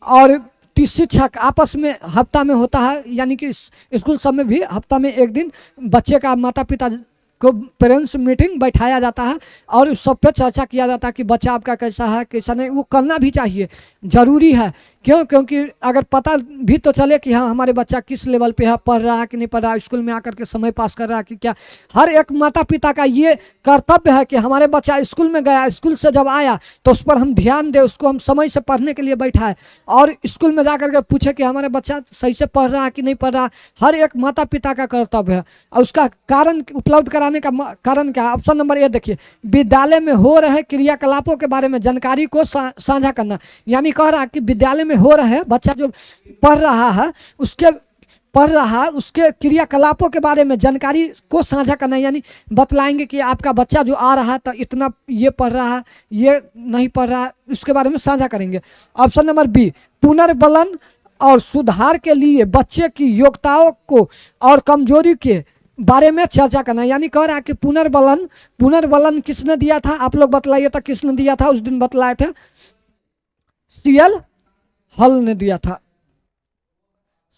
और शिक्षक आपस में हफ्ता में होता है, यानी कि स्कूल सब में भी हफ्ता में एक दिन बच्चे का माता पिता को पेरेंट्स मीटिंग बैठाया जाता है और उस सब पे चर्चा किया जाता है कि बच्चा आपका कैसा है कैसा नहीं। वो करना भी चाहिए, ज़रूरी है। क्यों? क्योंकि अगर पता भी तो चले कि हाँ हमारे बच्चा किस लेवल पे है, पढ़ रहा है कि नहीं पढ़ रहा है, स्कूल में आकर के समय पास कर रहा है कि क्या। हर एक माता पिता का ये कर्तव्य है कि हमारे बच्चा स्कूल में गया, स्कूल से जब आया तो उस पर हम ध्यान दें, उसको हम समय से पढ़ने के लिए बैठाएं और स्कूल में जा करके पूछे कि हमारे बच्चा सही से पढ़ रहा है कि नहीं पढ़ रहा। हर एक माता पिता का कर्तव्य है। और उसका कारण उपलब्ध कराने का कारण क्या है? ऑप्शन नंबर ए देखिए, विद्यालय में हो रहे क्रियाकलापों के बारे में जानकारी को साझा करना। यानी कह रहा है कि विद्यालय में हो रहे, बच्चा जो पढ़ रहा है उसके क्रियाकलापों के बारे में जानकारी को साझा करना। यानी बतलाएंगे कि आपका बच्चा जो आ रहा है तो इतना ये पढ़ रहा है, ये नहीं पढ़ रहा है, उसके बारे में साझा करेंगे। ऑप्शन नंबर बी, पुनर्बलन और सुधार के लिए बच्चे की योग्यताओं को और कमजोरी के बारे में चर्चा करना। यानी कह रहा है कि पुनर्बलन किसने दिया था? आप लोग बतलाइए था किसने दिया था? उस दिन बतलाए थे CL हल ने दिया था।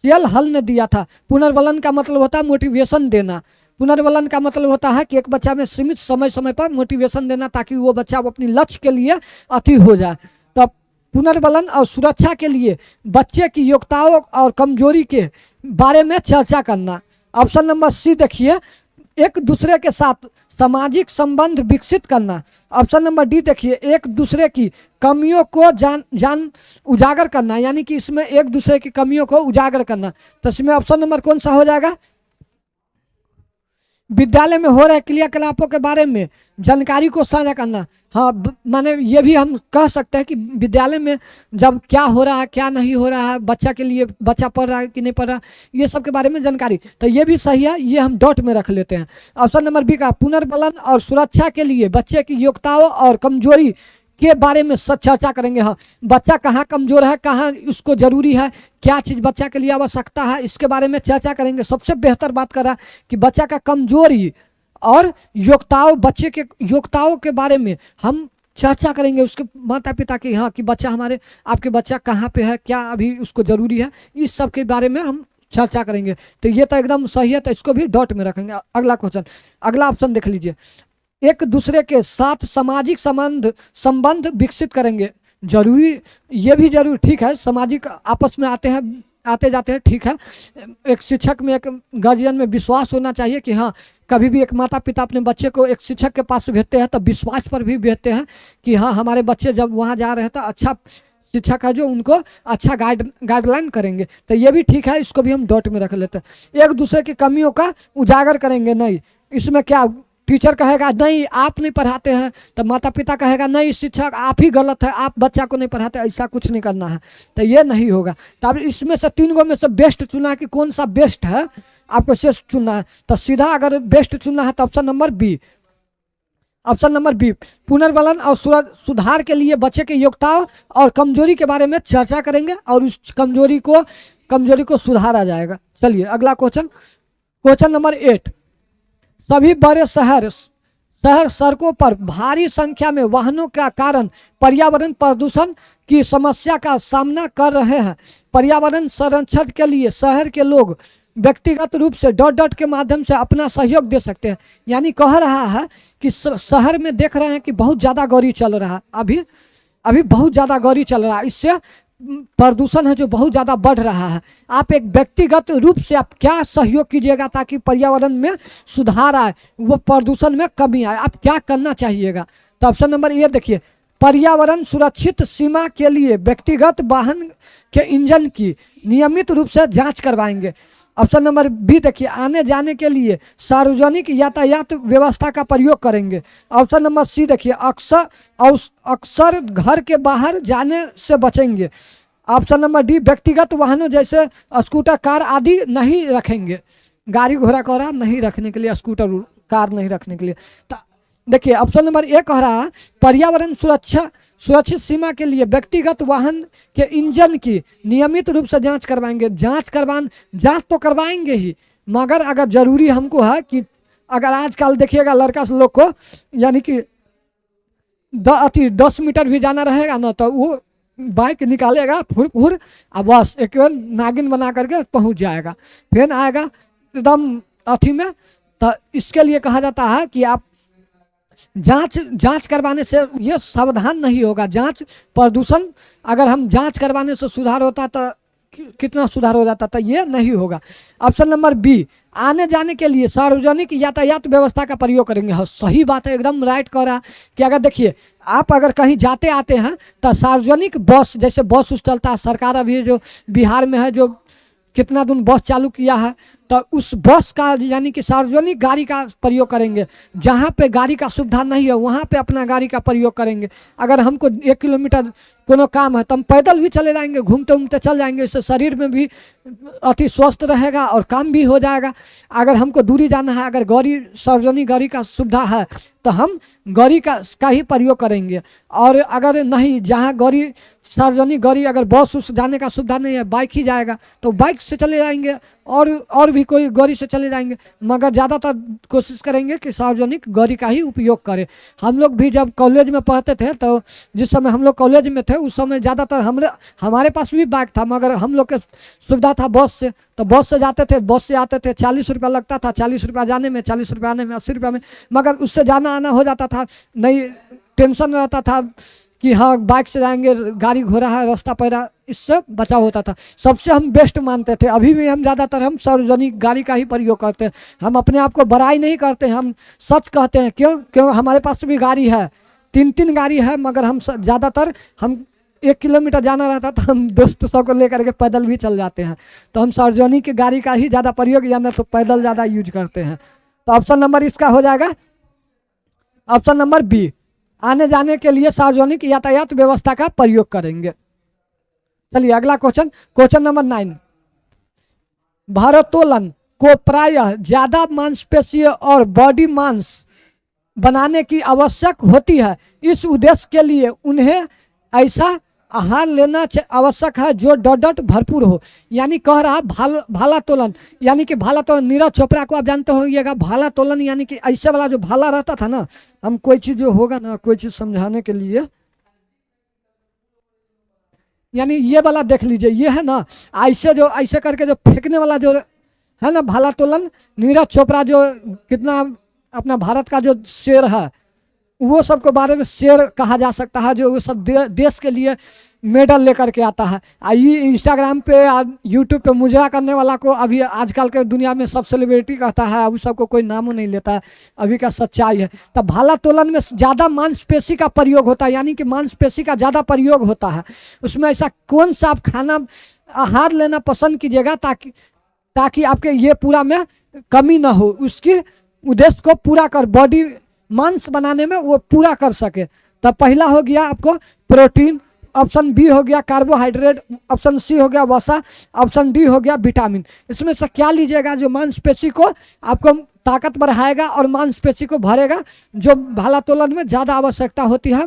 CL हल ने दिया था। पुनर्बलन का मतलब होता है मोटिवेशन देना। पुनर्बलन का मतलब होता है कि एक बच्चा में सीमित समय पर मोटिवेशन देना ताकि वो बच्चा अपनी लक्ष्य के लिए अति हो जाए। तो पुनर्बलन और सुरक्षा के लिए बच्चे की योग्यताओं और कमजोरी के बारे में चर्चा करना। ऑप्शन नंबर सी देखिए, एक दूसरे के साथ सामाजिक संबंध विकसित करना। ऑप्शन नंबर डी देखिए, एक दूसरे की कमियों को जान उजागर करना। यानी कि इसमें एक दूसरे की कमियों को उजागर करना। तो इसमें ऑप्शन नंबर कौन सा हो जाएगा? विद्यालय में हो रहे क्रियाकलापों के बारे में जानकारी को साझा करना। हाँ, माने ये भी हम कह सकते हैं कि विद्यालय में जब क्या हो रहा है क्या नहीं हो रहा है, बच्चा के लिए बच्चा पढ़ रहा है कि नहीं पढ़ रहा, ये सब के बारे में जानकारी। तो ये भी सही है, ये हम डॉट में रख लेते हैं। ऑप्शन नंबर बी का पुनर्बलन और सुरक्षा के लिए बच्चे की योग्यताओं और कमजोरी के बारे में चर्चा करेंगे। हाँ, बच्चा कहाँ कमजोर है, कहाँ उसको जरूरी है, क्या चीज़ बच्चा के लिए आवश्यकता है, इसके बारे में चर्चा करेंगे। सबसे बेहतर बात कर रहा है कि बच्चा का कमजोरी और योग्यताओं, बच्चे के योग्यताओं के बारे में हम चर्चा करेंगे उसके माता पिता की, हाँ कि बच्चा हमारे, आपके बच्चा कहाँ पे है, क्या अभी उसको ज़रूरी है, इस सब के बारे में हम चर्चा करेंगे। तो ये तो एकदम सही है, तो इसको भी डॉट में रखेंगे। अगला क्वेश्चन, अगला ऑप्शन देख लीजिए, एक दूसरे के साथ सामाजिक संबंध विकसित करेंगे। जरूरी, ये भी जरूरी, ठीक है, सामाजिक आपस में आते हैं आते जाते हैं, ठीक है। एक शिक्षक में, एक गार्जियन में विश्वास होना चाहिए कि हाँ, कभी भी एक माता पिता अपने बच्चे को एक शिक्षक के पास भेजते हैं तो विश्वास पर भी भेजते हैं कि हाँ हमारे बच्चे जब वहाँ जा रहे हैं तो अच्छा शिक्षक है जो उनको अच्छा गाइडलाइन करेंगे। तो ये भी ठीक है, इसको भी हम डॉट में रख लेते हैं। एक दूसरे की कमियों का उजागर करेंगे, नहीं इसमें क्या, टीचर कहेगा नहीं आप नहीं पढ़ाते हैं, तो माता पिता कहेगा नहीं शिक्षक आप ही गलत है, आप बच्चा को नहीं पढ़ाते, ऐसा कुछ नहीं करना है, तो ये नहीं होगा। तो अब इसमें से 3 गो में से बेस्ट चुना है कि कौन सा बेस्ट है, आपको शेष चुनना है। तो सीधा अगर बेस्ट चुनना है तो option number B, option number B, पुनर्बलन और सुधार के लिए बच्चे की योग्यताओं और कमजोरी के बारे में चर्चा करेंगे और उस कमजोरी को सुधारा जाएगा। चलिए अगला क्वेश्चन, क्वेश्चन नंबर 8, सभी बड़े शहर सड़कों पर भारी संख्या में वाहनों का कारण पर्यावरण प्रदूषण की समस्या का सामना कर रहे हैं। पर्यावरण संरक्षण के लिए शहर के लोग व्यक्तिगत रूप से डॉट के माध्यम से अपना सहयोग दे सकते हैं। यानी कह रहा है कि शहर में देख रहे हैं कि बहुत ज़्यादा गाड़ी चल रहा है, अभी बहुत ज़्यादा गाड़ी चल रहा है, इससे प्रदूषण है जो बहुत ज़्यादा बढ़ रहा है। आप एक व्यक्तिगत रूप से आप क्या सहयोग कीजिएगा ताकि पर्यावरण में सुधार आए, वो प्रदूषण में कमी आए, आप क्या करना चाहिएगा। तो ऑप्शन नंबर ए देखिए, पर्यावरण सुरक्षित सीमा के लिए व्यक्तिगत वाहन के इंजन की नियमित रूप से जांच करवाएंगे। ऑप्शन नंबर बी देखिए, आने जाने के लिए सार्वजनिक यातायात व्यवस्था का प्रयोग करेंगे। ऑप्शन नंबर सी देखिए, अक्सर घर के बाहर जाने से बचेंगे। ऑप्शन नंबर डी, व्यक्तिगत वाहनों जैसे स्कूटर कार आदि नहीं रखेंगे, गाड़ी घोड़ा नहीं रखने के लिए, स्कूटर कार नहीं रखने के लिए। तो देखिए ऑप्शन नंबर ए कह रहा है पर्यावरण सुरक्षित सीमा के लिए व्यक्तिगत वाहन के इंजन की नियमित रूप से जांच करवाएंगे। जांच तो करवाएंगे ही, मगर अगर जरूरी हमको है कि अगर आजकल देखिएगा लड़का लोग को, यानी कि 10 मीटर भी जाना रहेगा ना तो वो बाइक निकालेगा फुर और बस एक नागिन बना करके पहुंच जाएगा, फिर आएगा एकदम अथी में। तो इसके लिए कहा जाता है कि आप जांच करवाने से ये सावधान नहीं होगा। जांच प्रदूषण, अगर हम जांच करवाने से सुधार होता तो कितना सुधार हो जाता, तो ये नहीं होगा। ऑप्शन नंबर बी, आने जाने के लिए सार्वजनिक यातायात व्यवस्था का प्रयोग करेंगे। हाँ सही बात है, एकदम राइट कह रहा कि अगर देखिए आप अगर कहीं जाते आते हैं तो सार्वजनिक बस, जैसे बस चलता है, सरकार अभी जो बिहार में है जो कितना दिन बस चालू किया है, तो उस बस का यानी कि सार्वजनिक गाड़ी का प्रयोग करेंगे। जहाँ पे गाड़ी का सुविधा नहीं है वहाँ पे अपना गाड़ी का प्रयोग करेंगे। अगर हमको 1 किलोमीटर कोनो काम है तो हम पैदल भी चले जाएंगे, घूमते घूमते चल जाएंगे, इससे शरीर में भी अति स्वस्थ रहेगा और काम भी हो जाएगा। अगर हमको दूरी जाना है, अगर गाड़ी सार्वजनिक गाड़ी का सुविधा है तो हम गाड़ी का ही प्रयोग करेंगे। और अगर नहीं, जहाँ गाड़ी सार्वजनिक गाड़ी, अगर बस उस जाने का सुविधा नहीं है, बाइक ही जाएगा तो बाइक से चले जाएंगे और भी कोई गाड़ी से चले जाएंगे, मगर ज़्यादातर कोशिश करेंगे कि सार्वजनिक गाड़ी का ही उपयोग करें। हम लोग भी जब कॉलेज में पढ़ते थे तो जिस समय हम लोग कॉलेज में थे उस समय ज़्यादातर हमारे पास भी बाइक था, मगर हम लोग के सुविधा था बस से, तो बस से जाते थे, बस से आते थे, 40 रुपया लगता था, 40 रुपया जाने में, 40 रुपया आने में, 80 रुपया में, मगर उससे जाना आना हो जाता था, नहीं टेंशन रहता था कि हाँ बाइक से जाएंगे, गाड़ी घोड़ा है, रास्ता पैरा, इससे बचाव होता था। सबसे हम बेस्ट मानते थे, अभी भी हम ज़्यादातर हम सार्वजनिक गाड़ी का ही प्रयोग करते हैं। हम अपने आप को बड़ाई नहीं करते, हम सच कहते हैं। क्यों हमारे पास भी गाड़ी है, 3 गाड़ी है, मगर हम ज़्यादातर हम 1 किलोमीटर जाना रहता तो हम दोस्त सब को लेकर के पैदल भी चल जाते हैं। तो हम सार्वजनिक गाड़ी का ही ज़्यादा प्रयोग, या तो पैदल ज़्यादा यूज करते हैं। तो ऑप्शन नंबर इसका हो जाएगा ऑप्शन नंबर बी, आने जाने के लिए सार्वजनिक यातायात व्यवस्था का प्रयोग करेंगे। चलिए अगला क्वेश्चन, क्वेश्चन नंबर 9, भारोत्तोलन को प्रायः ज्यादा मांसपेशी और बॉडी मांस बनाने की आवश्यक होती है। इस उद्देश्य के लिए उन्हें ऐसा आहार लेना आवश्यक है जो डॉट डॉट भरपूर हो। यानी कह रहा भाला तोलन, यानी कि भाला तोलन, नीरज चोपड़ा को आप जानते होइएगा। भाला तोलन यानी कि ऐसे वाला जो भाला रहता था ना, हम कोई चीज़ जो होगा ना, कोई चीज़ समझाने के लिए, यानी ये वाला देख लीजिए, ये है ना ऐसे जो ऐसे करके जो फेंकने वाला जो है ना भाला तोलन, नीरज चोपड़ा जो कितना अपना भारत का जो शेर है, वो सब के बारे में शेर कहा जा सकता है, जो वो सब देश के लिए मेडल लेकर के आता है। ये इंस्टाग्राम पे यूट्यूब पे मुजरा करने वाला को अभी आजकल के दुनिया में सब सेलिब्रिटी कहता है, उस सबको कोई नाम नहीं लेता है, अभी का सच्चाई है। तब भाला तोलन में ज़्यादा मांसपेशी का प्रयोग होता है, यानी कि मांसपेशी का ज़्यादा प्रयोग होता है। उसमें ऐसा कौन सा आप खाना आहार लेना पसंद कीजिएगा ताकि आपके ये पूरा में कमी ना हो, उसके उद्देश्य को पूरा कर बॉडी मांस बनाने में वो पूरा कर सके। तब पहला हो गया आपको प्रोटीन, ऑप्शन बी हो गया कार्बोहाइड्रेट, ऑप्शन सी हो गया वसा, ऑप्शन डी हो गया विटामिन। इसमें से क्या लीजिएगा जो मांसपेशी को आपको ताकत बढ़ाएगा और मांसपेशी को भरेगा, जो भालातोलन में ज़्यादा आवश्यकता होती है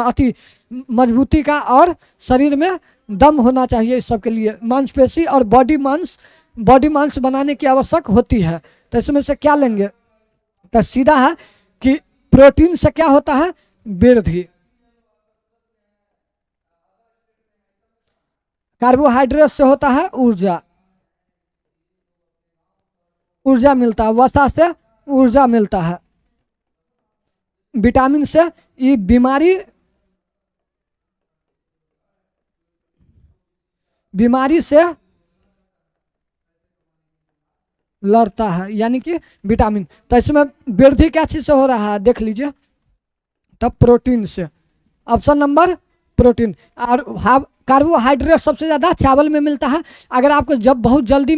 अति मजबूती का, और शरीर में दम होना चाहिए इस सब के लिए। मांसपेशी और बॉडी मांस बनाने की आवश्यक होती है। तो इसमें से क्या लेंगे, तो सीधा है कि प्रोटीन से क्या होता है वृद्धि, कार्बोहाइड्रेट से होता है ऊर्जा मिलता है, वसा से ऊर्जा मिलता है, विटामिन से ये बीमारी से लड़ता है, यानी कि विटामिन। तो इसमें वृद्धि क्या चीज से हो रहा है देख लीजिए, तब प्रोटीन से, ऑप्शन नंबर प्रोटीन। और कार्बोहाइड्रेट सबसे ज़्यादा चावल में मिलता है। अगर आपको बहुत जल्दी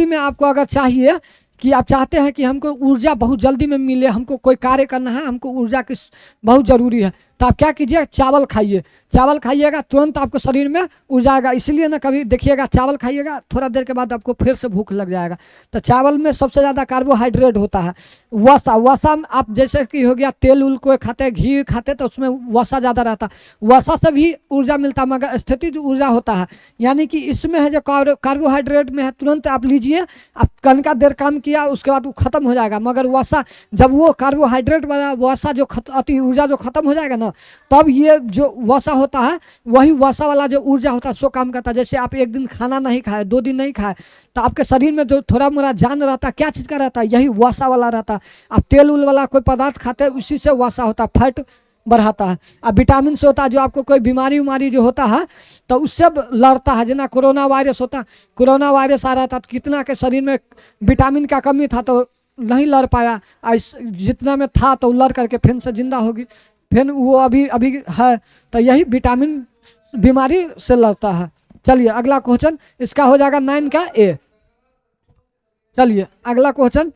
में आपको अगर चाहिए कि आप चाहते हैं कि हमको ऊर्जा बहुत जल्दी में मिले, हमको कोई कार्य करना है, हमको ऊर्जा की बहुत ज़रूरी है, तो आप क्या कीजिए चावल खाइए। चावल खाइएगा तुरंत आपको शरीर में ऊर्जा आएगा। इसलिए ना कभी देखिएगा चावल खाइएगा थोड़ा देर के बाद आपको फिर से भूख लग जाएगा। तो चावल में सबसे ज़्यादा कार्बोहाइड्रेट होता है। वसा में आप जैसे कि हो गया तेल उल को खाते, घी खाते, तो उसमें वसा ज़्यादा रहता है। वसा से भी ऊर्जा मिलता है, मगर स्थितिज ऊर्जा होता है, यानी कि इसमें है जो कार्बोहाइड्रेट में है तुरंत आप लीजिए, आप कनका देर काम किया उसके बाद वो खत्म हो जाएगा। मगर वसा जब वो कार्बोहाइड्रेट वाला वसा जो अति ऊर्जा जो खत्म हो जाएगा ना, तब ये जो वसा होता है वही वसा वाला जो ऊर्जा होता है सो काम करता है। जैसे आप एक दिन खाना नहीं खाए, 2 दिन नहीं खाए, तो आपके शरीर में जो थोड़ा मोड़ा जान रहता है, क्या चीज़ का रहता है, यही वसा वाला रहता है। आप तेल उल वाला कोई पदार्थ खाते हैं, उसी से वसा होता है, फैट बढ़ाता है। अब विटामिन से होता है जो आपको कोई बीमारी जो होता है तो उससे लड़ता है। जना कोरोना वायरस होता है, कोरोना वायरस आ रहा था तो कितना के शरीर में विटामिन का कमी था तो नहीं लड़ पाया, जितना में था तो लड़ करके फिर से जिंदा होगी, फिर वो अभी है। तो यही विटामिन बीमारी से लड़ता है। चलिए अगला क्वेश्चन इसका हो जाएगा 9 का ए। चलिए अगला question,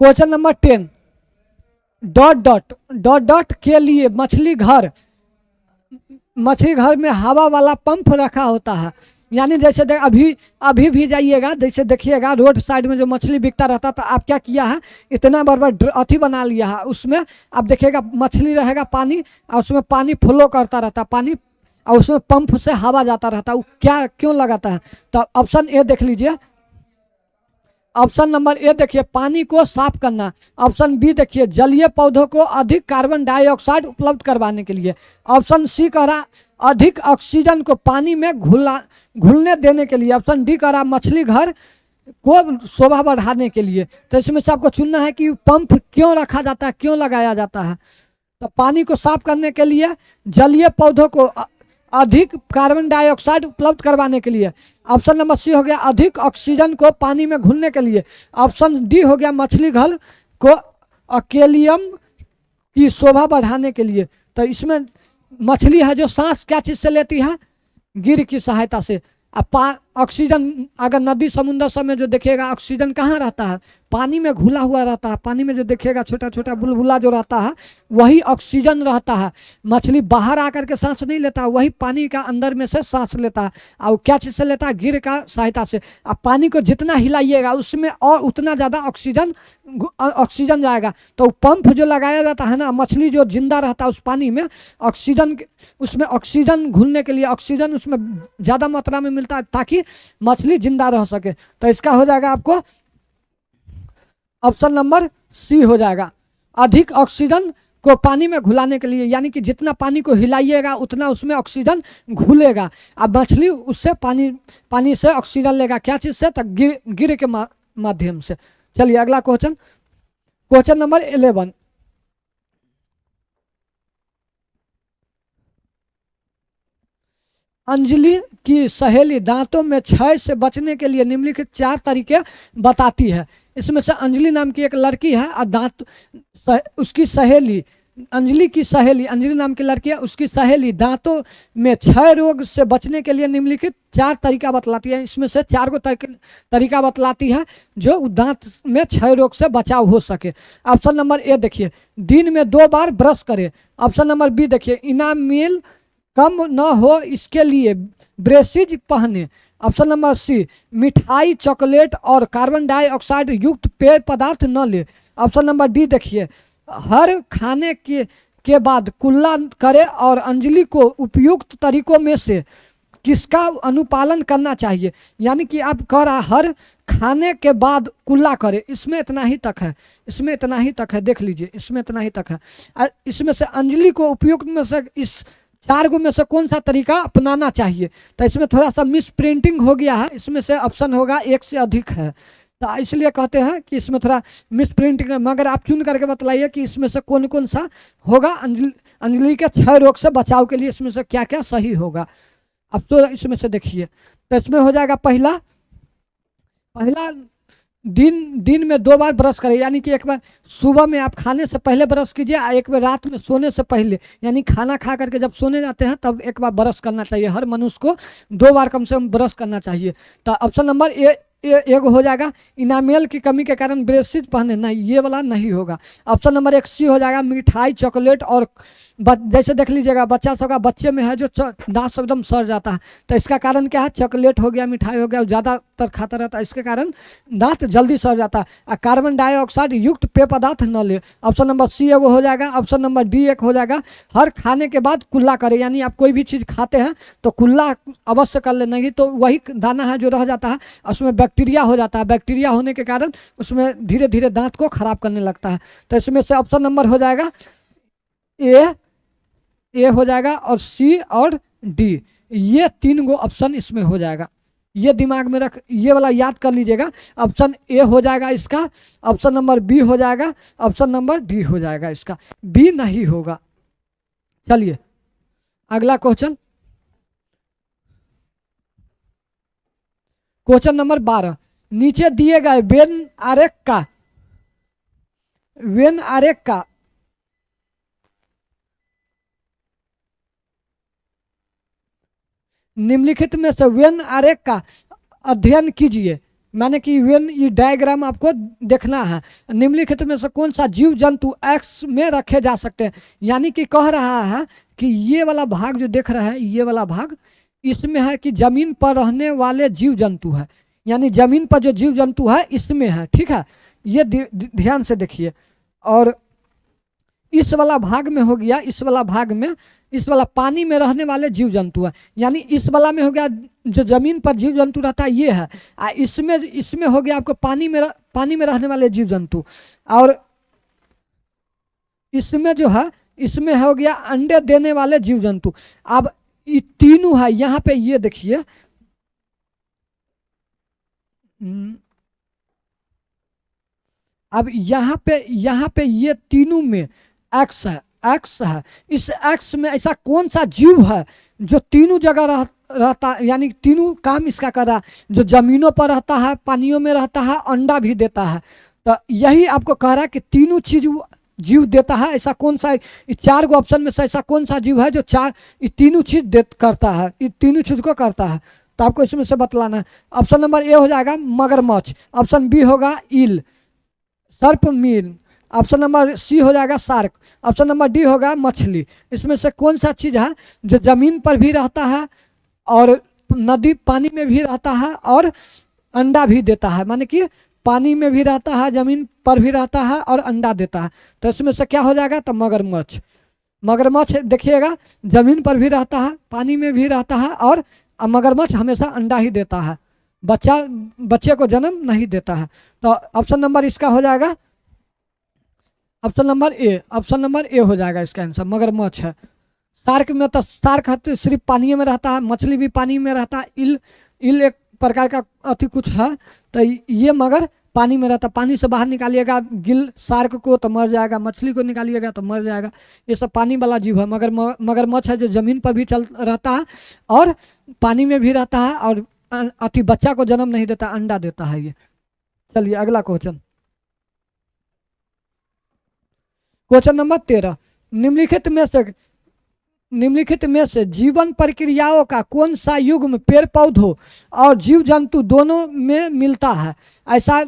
question number 10, dot dot के लिए मछली घर में हवा वाला पंप रखा होता है। यानी जैसे अभी भी जाइएगा, जैसे देखिएगा रोड साइड में जो मछली बिकता रहता था, आप क्या किया है इतना बड़ा अथी बना लिया है, उसमें आप देखिएगा मछली रहेगा पानी, और उसमें पानी फ्लो करता रहता पानी, और उसमें पंप से हवा जाता रहता है। वो क्या क्यों लगाता है, तो ऑप्शन ए देख लीजिए, ऑप्शन नंबर ए देखिए पानी को साफ करना, ऑप्शन बी देखिए जलीय पौधों को अधिक कार्बन डाइऑक्साइड उपलब्ध करवाने के लिए, ऑप्शन सी कह रहा अधिक ऑक्सीजन को पानी में घुलने देने के लिए, ऑप्शन डी कह रहा मछली घर को शोभा बढ़ाने के लिए। तो इसमें से आपको चुनना है कि पंप क्यों रखा जाता है, क्यों लगाया जाता है। तो पानी को साफ करने के लिए, जलीय पौधों को अधिक कार्बन डाइऑक्साइड उपलब्ध करवाने के लिए, ऑप्शन नंबर सी हो गया अधिक ऑक्सीजन को पानी में घुलने के लिए, ऑप्शन डी हो गया मछली घर को अकेलियम की शोभा बढ़ाने के लिए। तो इसमें मछली है जो सांस क्या चीज़ से लेती है, गिर की सहायता से। अब ऑक्सीजन, अगर नदी समुद्र सब में जो देखिएगा ऑक्सीजन कहाँ रहता है, पानी में घुला हुआ रहता है। पानी में जो देखिएगा छोटा छोटा बुलबुला जो रहता है वही ऑक्सीजन रहता है। मछली बाहर आकर के सांस नहीं लेता, वही पानी का अंदर में से सांस लेता है। और क्या चीज़ से लेता है, गिर का सहायता से। अब पानी को जितना हिलाइएगा उसमें और उतना ज़्यादा ऑक्सीजन जाएगा। तो पंप जो लगाया जाता है ना, मछली जो जिंदा रहता है उस पानी में ऑक्सीजन, उसमें ऑक्सीजन घुलने के लिए ऑक्सीजन उसमें ज़्यादा मात्रा में मिलता है ताकि मछली जिंदा रह सके। तो इसका हो जाएगा आपको ऑप्शन नंबर सी हो जाएगा। अधिक ऑक्सीजन को पानी में घुलाने के लिए, यानी कि जितना पानी को हिलाइएगा उतना उसमें ऑक्सीजन घुलेगा। अब मछली उससे पानी से ऑक्सीजन लेगा, क्या चीज़ से, तो गिर के माध्यम से। चलिए अगला क्वेश्चन नंबर 11। अंजलि की सहेली दांतों में क्षय से बचने के लिए निम्नलिखित 4 तरीके बताती है। इसमें से अंजलि नाम की एक लड़की है और उसकी सहेली, अंजलि की सहेली, अंजलि नाम की लड़की है, उसकी सहेली दांतों में क्षय रोग से बचने के लिए निम्नलिखित 4 तरीका बतलाती है। इसमें से 4 को तरीका बतलाती है जो दांत में क्षय रोग से बचाव हो सके। ऑप्शन नंबर ए देखिए, दिन में 2 बार ब्रश करे। ऑप्शन नंबर बी देखिए, इनामेल कम न हो इसके लिए ब्रेसिज पहने। ऑप्शन नंबर सी, मिठाई, चॉकलेट और कार्बन डाइऑक्साइड युक्त पेय पदार्थ न ले। ऑप्शन नंबर डी देखिए, हर खाने के बाद कुल्ला करे। और अंजलि को उपयुक्त तरीकों में से किसका अनुपालन करना चाहिए, यानी कि आप कह रहा हर खाने के बाद कुल्ला करे। इसमें इतना ही तक है, इसमें इतना ही तक है, देख लीजिए इसमें इतना ही तक है। इसमें से अंजलि को उपयुक्त में से इस 4 में से कौन सा तरीका अपनाना चाहिए, तो इसमें थोड़ा सा मिस प्रिंटिंग हो गया है। इसमें से ऑप्शन होगा 1 से अधिक है, तो इसलिए कहते हैं कि इसमें थोड़ा मिस प्रिंटिंग है। मगर आप चुन करके बतलाइए कि इसमें से कौन कौन सा होगा अंजलि के क्षय रोग से बचाव के लिए, इसमें से क्या क्या सही होगा। अब तो इसमें से देखिए, तो इसमें हो जाएगा पहला दिन में 2 बार ब्रश करें, यानी कि एक बार सुबह में आप खाने से पहले ब्रश कीजिए और एक बार रात में सोने से पहले, यानी खाना खा करके जब सोने जाते हैं तब एक बार ब्रश करना चाहिए। हर मनुष्य को 2 बार कम से कम ब्रश करना चाहिए। तो ऑप्शन नंबर ए हो जाएगा, इनामेल की कमी के कारण ब्रेसिज पहने, नहीं ये वाला नहीं होगा। ऑप्शन नंबर 1 सी हो जाएगा, मिठाई, चॉकलेट और जैसे देख लीजिएगा बच्चा सब का, बच्चे में है जो दांत सब एकदम सड़ जाता है, तो इसका कारण क्या है, चॉकलेट हो गया, मिठाई हो गया, ज़्यादातर खाता रहता है, इसके कारण दांत जल्दी सड़ जाता है। और कार्बन डाइऑक्साइड युक्त पेय पदार्थ न ले। ऑप्शन नंबर सी एगो हो जाएगा। ऑप्शन नंबर डी एक हो जाएगा, हर खाने के बाद कुल्ला करे, यानी आप कोई भी चीज़ खाते हैं तो कुल्ला अवश्य कर ले, नहीं तो वही दाना है जो रह जाता है उसमें बैक्टीरिया हो जाता है। बैक्टीरिया होने के कारण उसमें धीरे धीरे दांत को खराब करने लगता है। तो इसमें से ऑप्शन नंबर हो जाएगा ए हो जाएगा और सी और डी, ये 3 गो ऑप्शन इसमें हो जाएगा। ये दिमाग में रख, ये वाला याद कर लीजिएगा। ऑप्शन ए हो जाएगा इसका, ऑप्शन नंबर बी हो जाएगा, ऑप्शन नंबर डी हो जाएगा, इसका बी नहीं होगा। चलिए अगला क्वेश्चन नंबर 12। नीचे दिए गए वेन आरेख का निम्नलिखित में से वेन आरेख का अध्ययन कीजिए, माने कि वेन ये डायग्राम आपको देखना है। निम्नलिखित में से कौन सा जीव जंतु एक्स में रखे जा सकते हैं, यानी कि कह रहा है कि ये वाला भाग जो देख रहा है, ये वाला भाग इसमें है कि जमीन पर रहने वाले जीव जंतु है, यानी जमीन पर जो जीव जंतु है इसमें है, ठीक है, ये ध्यान से देखिए। और इस वाला भाग में हो गया, इस वाला भाग में, इस वाला पानी में रहने वाले जीव जंतु है, यानी इस वाला में हो गया जो जमीन पर जीव जंतु रहता है ये है। इसमें हो गया आपको पानी में रहने वाले जीव जंतु। और इसमें जो है, इसमें हो गया अंडे देने वाले जीव जंतु। अब ये तीनों है यहाँ पे, ये देखिए अब यहाँ पे ये तीनों में एक्स है। इस एक्स में ऐसा कौन सा जीव है जो तीनों जगह रहता, यानी तीनों काम इसका कर रहा है, जो जमीनों पर रहता है, पानियों में रहता है, अंडा भी देता है। तो यही आपको कह रहा है कि तीनों चीज जीव देता है। ऐसा कौन सा, 4 गो ऑप्शन में से ऐसा कौन सा जीव है जो ये तीनों चीज करता है, ये तीनों चीज को करता है। तो आपको इसमें से बतलाना है। ऑप्शन नंबर ए हो जाएगा मगरमच्छ, ऑप्शन बी होगा ईल, सर्प मीन, ऑप्शन नंबर सी हो जाएगा शार्क, ऑप्शन नंबर डी होगा मछली। इसमें से कौन सा चीज़ है जो ज़मीन पर भी रहता है और नदी पानी में भी रहता है और अंडा भी देता है, माने कि पानी में भी रहता है, ज़मीन पर भी रहता है और अंडा देता है। तो इसमें से क्या हो जाएगा, तो मगरमच्छ। मगरमच्छ देखिएगा ज़मीन पर भी रहता है, पानी में भी रहता है और मगरमच्छ हमेशा अंडा ही देता है, बच्चे को जन्म नहीं देता है। तो ऑप्शन नंबर इसका हो जाएगा option number A, option number A हो जाएगा इसका आंसर, मगरमच्छ है। शार्क में तो शार्क सिर्फ पानी में रहता है, मछली भी पानी में रहता है, इल एक प्रकार का अति कुछ है, तो ये मगर पानी में रहता, पानी से बाहर निकालिएगा गिल शार्क को तो मर जाएगा, मछली को निकालिएगा तो मर जाएगा, ये सब पानी वाला जीव है। मगरमच्छ है जो ज़मीन पर भी चल रहता है और पानी में भी रहता है और अति बच्चा को जन्म नहीं देता, अंडा देता है ये। चलिए अगला क्वेश्चन, क्वेश्चन नंबर 13, निम्नलिखित में से जीवन प्रक्रियाओं का कौन सा युग्म पेड़ पौधों और जीव जंतु दोनों में मिलता है। ऐसा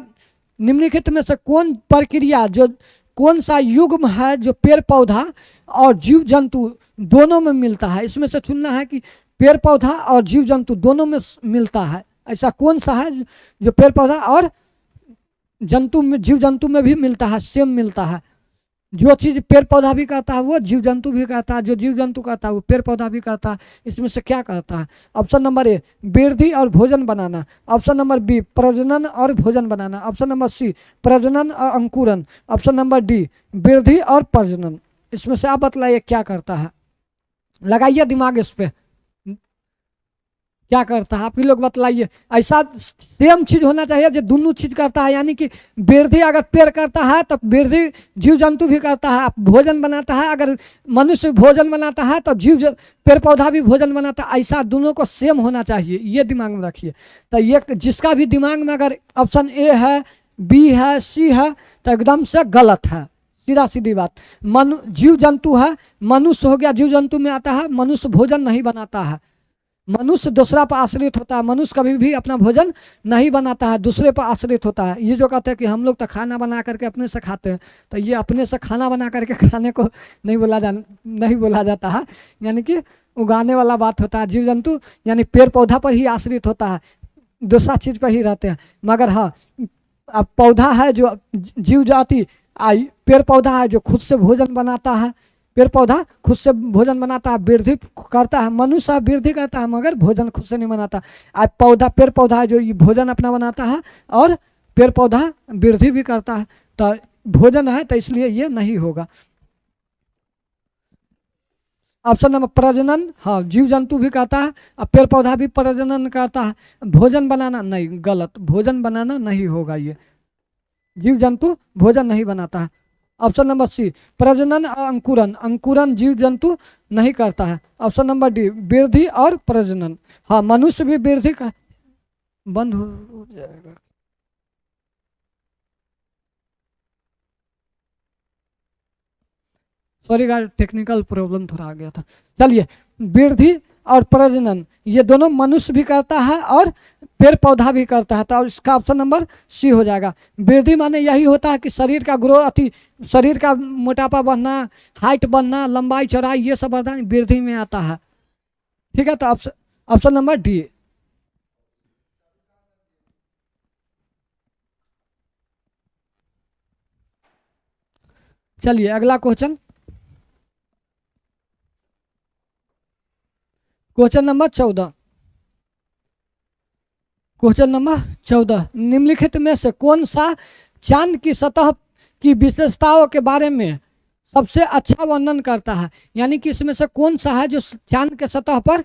निम्नलिखित में से कौन सा युग्म है जो पेड़ पौधा और जीव जंतु दोनों में मिलता है। इसमें से चुनना है कि पेड़ पौधा और जीव जंतु दोनों में मिलता है, ऐसा कौन सा है जो पेड़ पौधा और जीव जंतु में भी मिलता है, सेम मिलता है। जो चीज़ पेड़ पौधा भी करता है वो जीव जंतु भी करता है, जो जीव जंतु करता है वो पेड़ पौधा भी करता है। इसमें से क्या करता है। ऑप्शन नंबर ए वृद्धि और भोजन बनाना, ऑप्शन नंबर बी प्रजनन और भोजन बनाना, ऑप्शन नंबर सी प्रजनन और अंकुरन, ऑप्शन नंबर डी वृद्धि और प्रजनन। इसमें से आप बतलाइए क्या करता है, लगाइए दिमाग इस पे, क्या करता है आप ही लोग बतलाइए। ऐसा सेम चीज होना चाहिए जो दोनों चीज करता है, यानी कि वृद्धि अगर पेड़ करता है तो वृद्धि जीव जंतु भी करता है, भोजन बनाता है, अगर मनुष्य भोजन बनाता है तो पेड़ पौधा भी भोजन बनाता है, ऐसा दोनों को सेम होना चाहिए, ये दिमाग में रखिए। तो ये जिसका भी दिमाग में अगर ऑप्शन ए है, बी है, सी है तो एकदम से गलत है, सीधा सीधी बात। जीव जंतु है, मनुष्य हो गया जीव जंतु में आता है, मनुष्य भोजन नहीं बनाता है, मनुष्य दूसरा पर आश्रित होता है, मनुष्य कभी भी अपना भोजन नहीं बनाता है, दूसरे पर आश्रित होता है। ये जो कहते हैं कि हम लोग तो खाना बना करके अपने से खाते हैं, तो ये अपने से खाना बना करके खाने को नहीं बोला जाता है, यानी कि उगाने वाला बात होता है। जीव जंतु यानी पेड़ पौधा पर ही आश्रित होता है, दूसरा चीज़ पर ही रहते हैं। मगर हाँ, अब पौधा है जो जीव जाति, पेड़ पौधा है जो खुद से भोजन बनाता है, पेड़ पौधा खुद से भोजन बनाता है, वृद्धि करता है, मनुष्य वृद्धि करता है मगर भोजन खुद से नहीं बनाता। आज पेड़ पौधा है जो ये भोजन अपना बनाता है और पेड़ पौधा वृद्धि भी करता है, तो भोजन है तो इसलिए ये नहीं होगा। ऑप्शन नंबर प्रजनन, हाँ जीव जंतु भी करता है और पेड़ पौधा भी प्रजनन करता है, भोजन बनाना नहीं, गलत, भोजन बनाना नहीं होगा, ये जीव जंतु भोजन नहीं बनाता है। ऑप्शन नंबर सी प्रजनन और अंकुरन, अंकुरन जीव जंतु नहीं करता है। ऑप्शन नंबर डी वृद्धि और प्रजनन, हाँ मनुष्य भी वृद्धि का बंद हो जाएगा। सॉरी गाइस, टेक्निकल प्रॉब्लम थोड़ा आ गया था। चलिए, वृद्धि और प्रजनन ये दोनों मनुष्य भी करता है और पेड़ पौधा भी करता है, तो इसका ऑप्शन नंबर सी हो जाएगा। वृद्धि माने यही होता है कि शरीर का ग्रोथ, शरीर का मोटापा बढ़ना, हाइट बढ़ना, लंबाई चौड़ाई, ये सब बढ़ना वृद्धि में आता है। ठीक है, तो ऑप्शन नंबर डी। चलिए अगला question, question number 14, question number 14, निम्नलिखित में से कौन सा चांद की सतह की विशेषताओं के बारे में सबसे अच्छा वर्णन करता है। यानी कि इसमें से कौन सा है जो चांद के सतह पर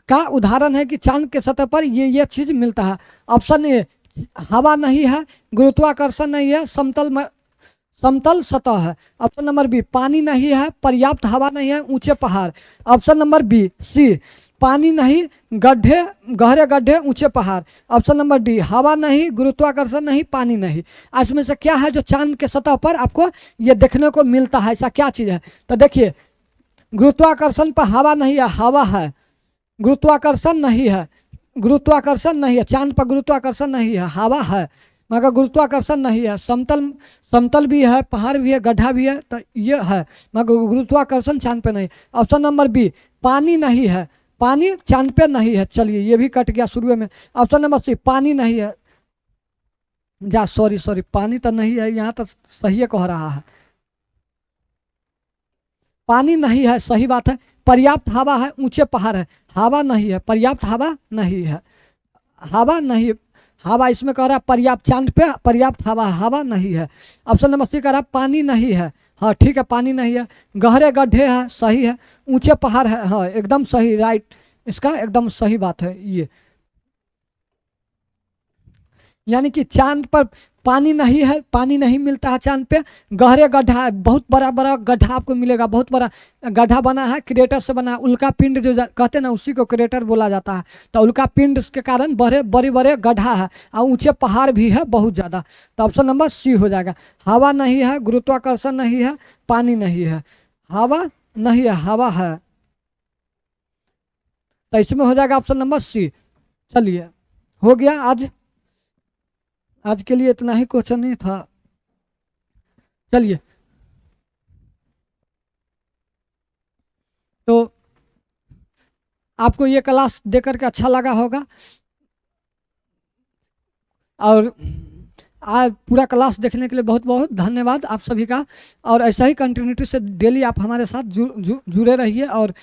का उदाहरण है कि चांद के सतह पर ये चीज मिलता है। ऑप्शन ए हवा नहीं है, गुरुत्वाकर्षण नहीं है, समतल सतह है। ऑप्शन नंबर बी पानी नहीं है, पर्याप्त हवा नहीं है, ऊंचे पहाड़। ऑप्शन नंबर बी सी पानी नहीं, गहरे गड्ढे, ऊंचे पहाड़। ऑप्शन नंबर डी हवा नहीं, गुरुत्वाकर्षण नहीं, पानी नहीं। इसमें से क्या है जो चांद के सतह पर आपको ये देखने को मिलता है, ऐसा क्या चीज़ है। तो देखिए, गुरुत्वाकर्षण पर हवा नहीं है, हवा है, गुरुत्वाकर्षण नहीं है, गुरुत्वाकर्षण नहीं है, चांद पर गुरुत्वाकर्षण नहीं है, हवा है मगर गुरुत्वाकर्षण नहीं है। समतल समतल भी है, पहाड़ भी है, गड्ढा भी है, तो ये है मगर गुरुत्वाकर्षण चांद पे नहीं। ऑप्शन नंबर बी, पानी नहीं है, पानी चांद पे नहीं है। चलिए ये भी कट गया शुरू में। ऑप्शन नंबर सी, पानी नहीं है, जा सॉरी पानी तो नहीं है, यहाँ तो सही कह रहा है, पानी नहीं है, सही बात है। पर्याप्त हवा है, ऊंचे पहाड़ है, हवा नहीं है, पर्याप्त हवा नहीं है, हवा नहीं, हवा इसमें कह रहा है पर्याप्त, चांद पे पर्याप्त हवा, हवा नहीं है। ऑप्शन नंबर सी कह रहा है पानी नहीं है, हाँ ठीक है पानी नहीं है। गहरे गड्ढे हैं, सही है। ऊंचे पहाड़ है, हाँ एकदम सही, राइट, इसका एकदम सही बात है ये। यानी कि चांद पर पानी नहीं है, पानी नहीं मिलता है चांद पे। गहरे गड्ढा है, बहुत बड़ा बड़ा गड्ढा आपको मिलेगा, बहुत बड़ा गड्ढा बना है, क्रेटर से बना है। उल्का पिंड जो कहते हैं ना, उसी को क्रेटर बोला जाता है। तो उल्का पिंड के कारण बड़े बड़े बड़े गड्ढा है और ऊंचे पहाड़ भी है बहुत ज़्यादा। तो ऑप्शन नंबर सी हो जाएगा। हवा नहीं है, गुरुत्वाकर्षण नहीं है, पानी नहीं है, हवा नहीं है, हवा है, तो इसमें हो जाएगा ऑप्शन नंबर सी। चलिए हो गया, आज के लिए इतना ही क्वेश्चन नहीं था। चलिए तो आपको ये क्लास देकर के अच्छा लगा होगा और आज पूरा क्लास देखने के लिए बहुत बहुत धन्यवाद आप सभी का। और ऐसा ही कंटिन्यूटी से डेली आप हमारे साथ जुड़े रहिए। और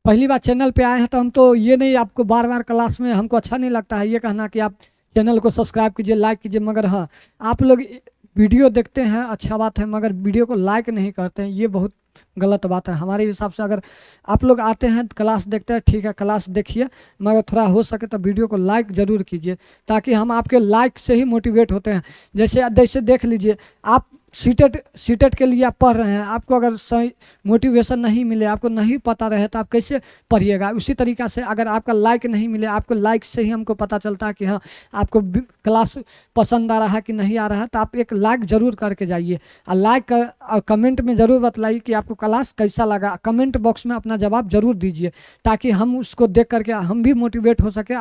पहली बार चैनल पे आए हैं तो हम तो ये नहीं आपको बार बार क्लास में हमको अच्छा नहीं लगता है ये कहना कि आप चैनल को सब्सक्राइब कीजिए, लाइक कीजिए, मगर हाँ आप लोग वीडियो देखते हैं अच्छा बात है, मगर वीडियो को लाइक नहीं करते हैं, ये बहुत गलत बात है हमारे हिसाब से। अगर आप लोग आते हैं क्लास देखते हैं, ठीक है क्लास देखिए, मगर थोड़ा हो सके तो वीडियो को लाइक ज़रूर कीजिए, ताकि हम आपके लाइक से ही मोटिवेट होते हैं। जैसे देख लीजिए, आप सीटेट के लिए आप पढ़ रहे हैं, आपको अगर सही मोटिवेशन नहीं मिले, आपको नहीं पता रहे तो आप कैसे पढ़िएगा। उसी तरीक़ा से अगर आपका लाइक नहीं मिले, आपको लाइक से ही हमको पता चलता है कि हाँ आपको क्लास पसंद आ रहा है कि नहीं आ रहा है। तो आप एक लाइक ज़रूर करके जाइए और लाइक और कमेंट में ज़रूर बतलाइए कि आपको क्लास कैसा लगा। कमेंट बॉक्स में अपना जवाब ज़रूर दीजिए, ताकि हम उसको देख करके हम भी मोटिवेट हो सके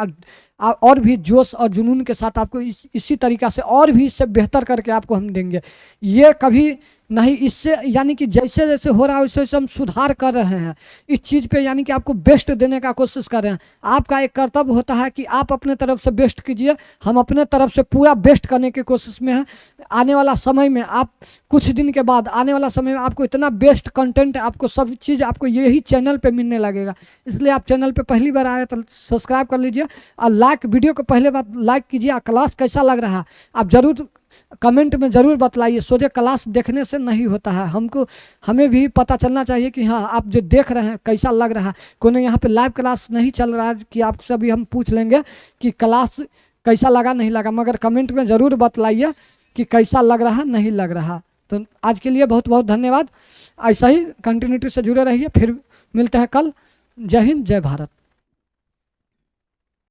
और भी जोश और जुनून के साथ आपको इसी तरीक़ा से और भी इससे बेहतर करके आपको हम देंगे। ये कभी नहीं, इससे यानी कि जैसे जैसे हो रहा है वैसे वैसे हम सुधार कर रहे हैं इस चीज़ पे, यानी कि आपको बेस्ट देने का कोशिश कर रहे हैं। आपका एक कर्तव्य होता है कि आप अपने तरफ से बेस्ट कीजिए, हम अपने तरफ से पूरा बेस्ट करने की कोशिश में हैं। आने वाला समय में आप कुछ दिन के बाद आने वाला समय में आपको इतना बेस्ट कंटेंट, आपको सब चीज़ आपको यही चैनल पे मिलने लगेगा। इसलिए आप चैनल पे पहली बार आए तो सब्सक्राइब कर लीजिए और लाइक, वीडियो को पहले बार लाइक कीजिए। क्लास कैसा लग रहा है आप ज़रूर कमेंट में ज़रूर बतलाइए। सोचे क्लास देखने से नहीं होता है, हमें भी पता चलना चाहिए कि हाँ आप जो देख रहे हैं कैसा लग रहा है। कोई यहाँ पे लाइव क्लास नहीं चल रहा है कि आपसे अभी हम पूछ लेंगे कि क्लास कैसा लगा नहीं लगा, मगर कमेंट में ज़रूर बतलाइए कि कैसा लग रहा नहीं लग रहा। तो आज के लिए बहुत बहुत धन्यवाद। ऐसा ही कंटिन्यूटी से जुड़े रहिए, फिर मिलते हैं कल। जय हिंद, जय भारत।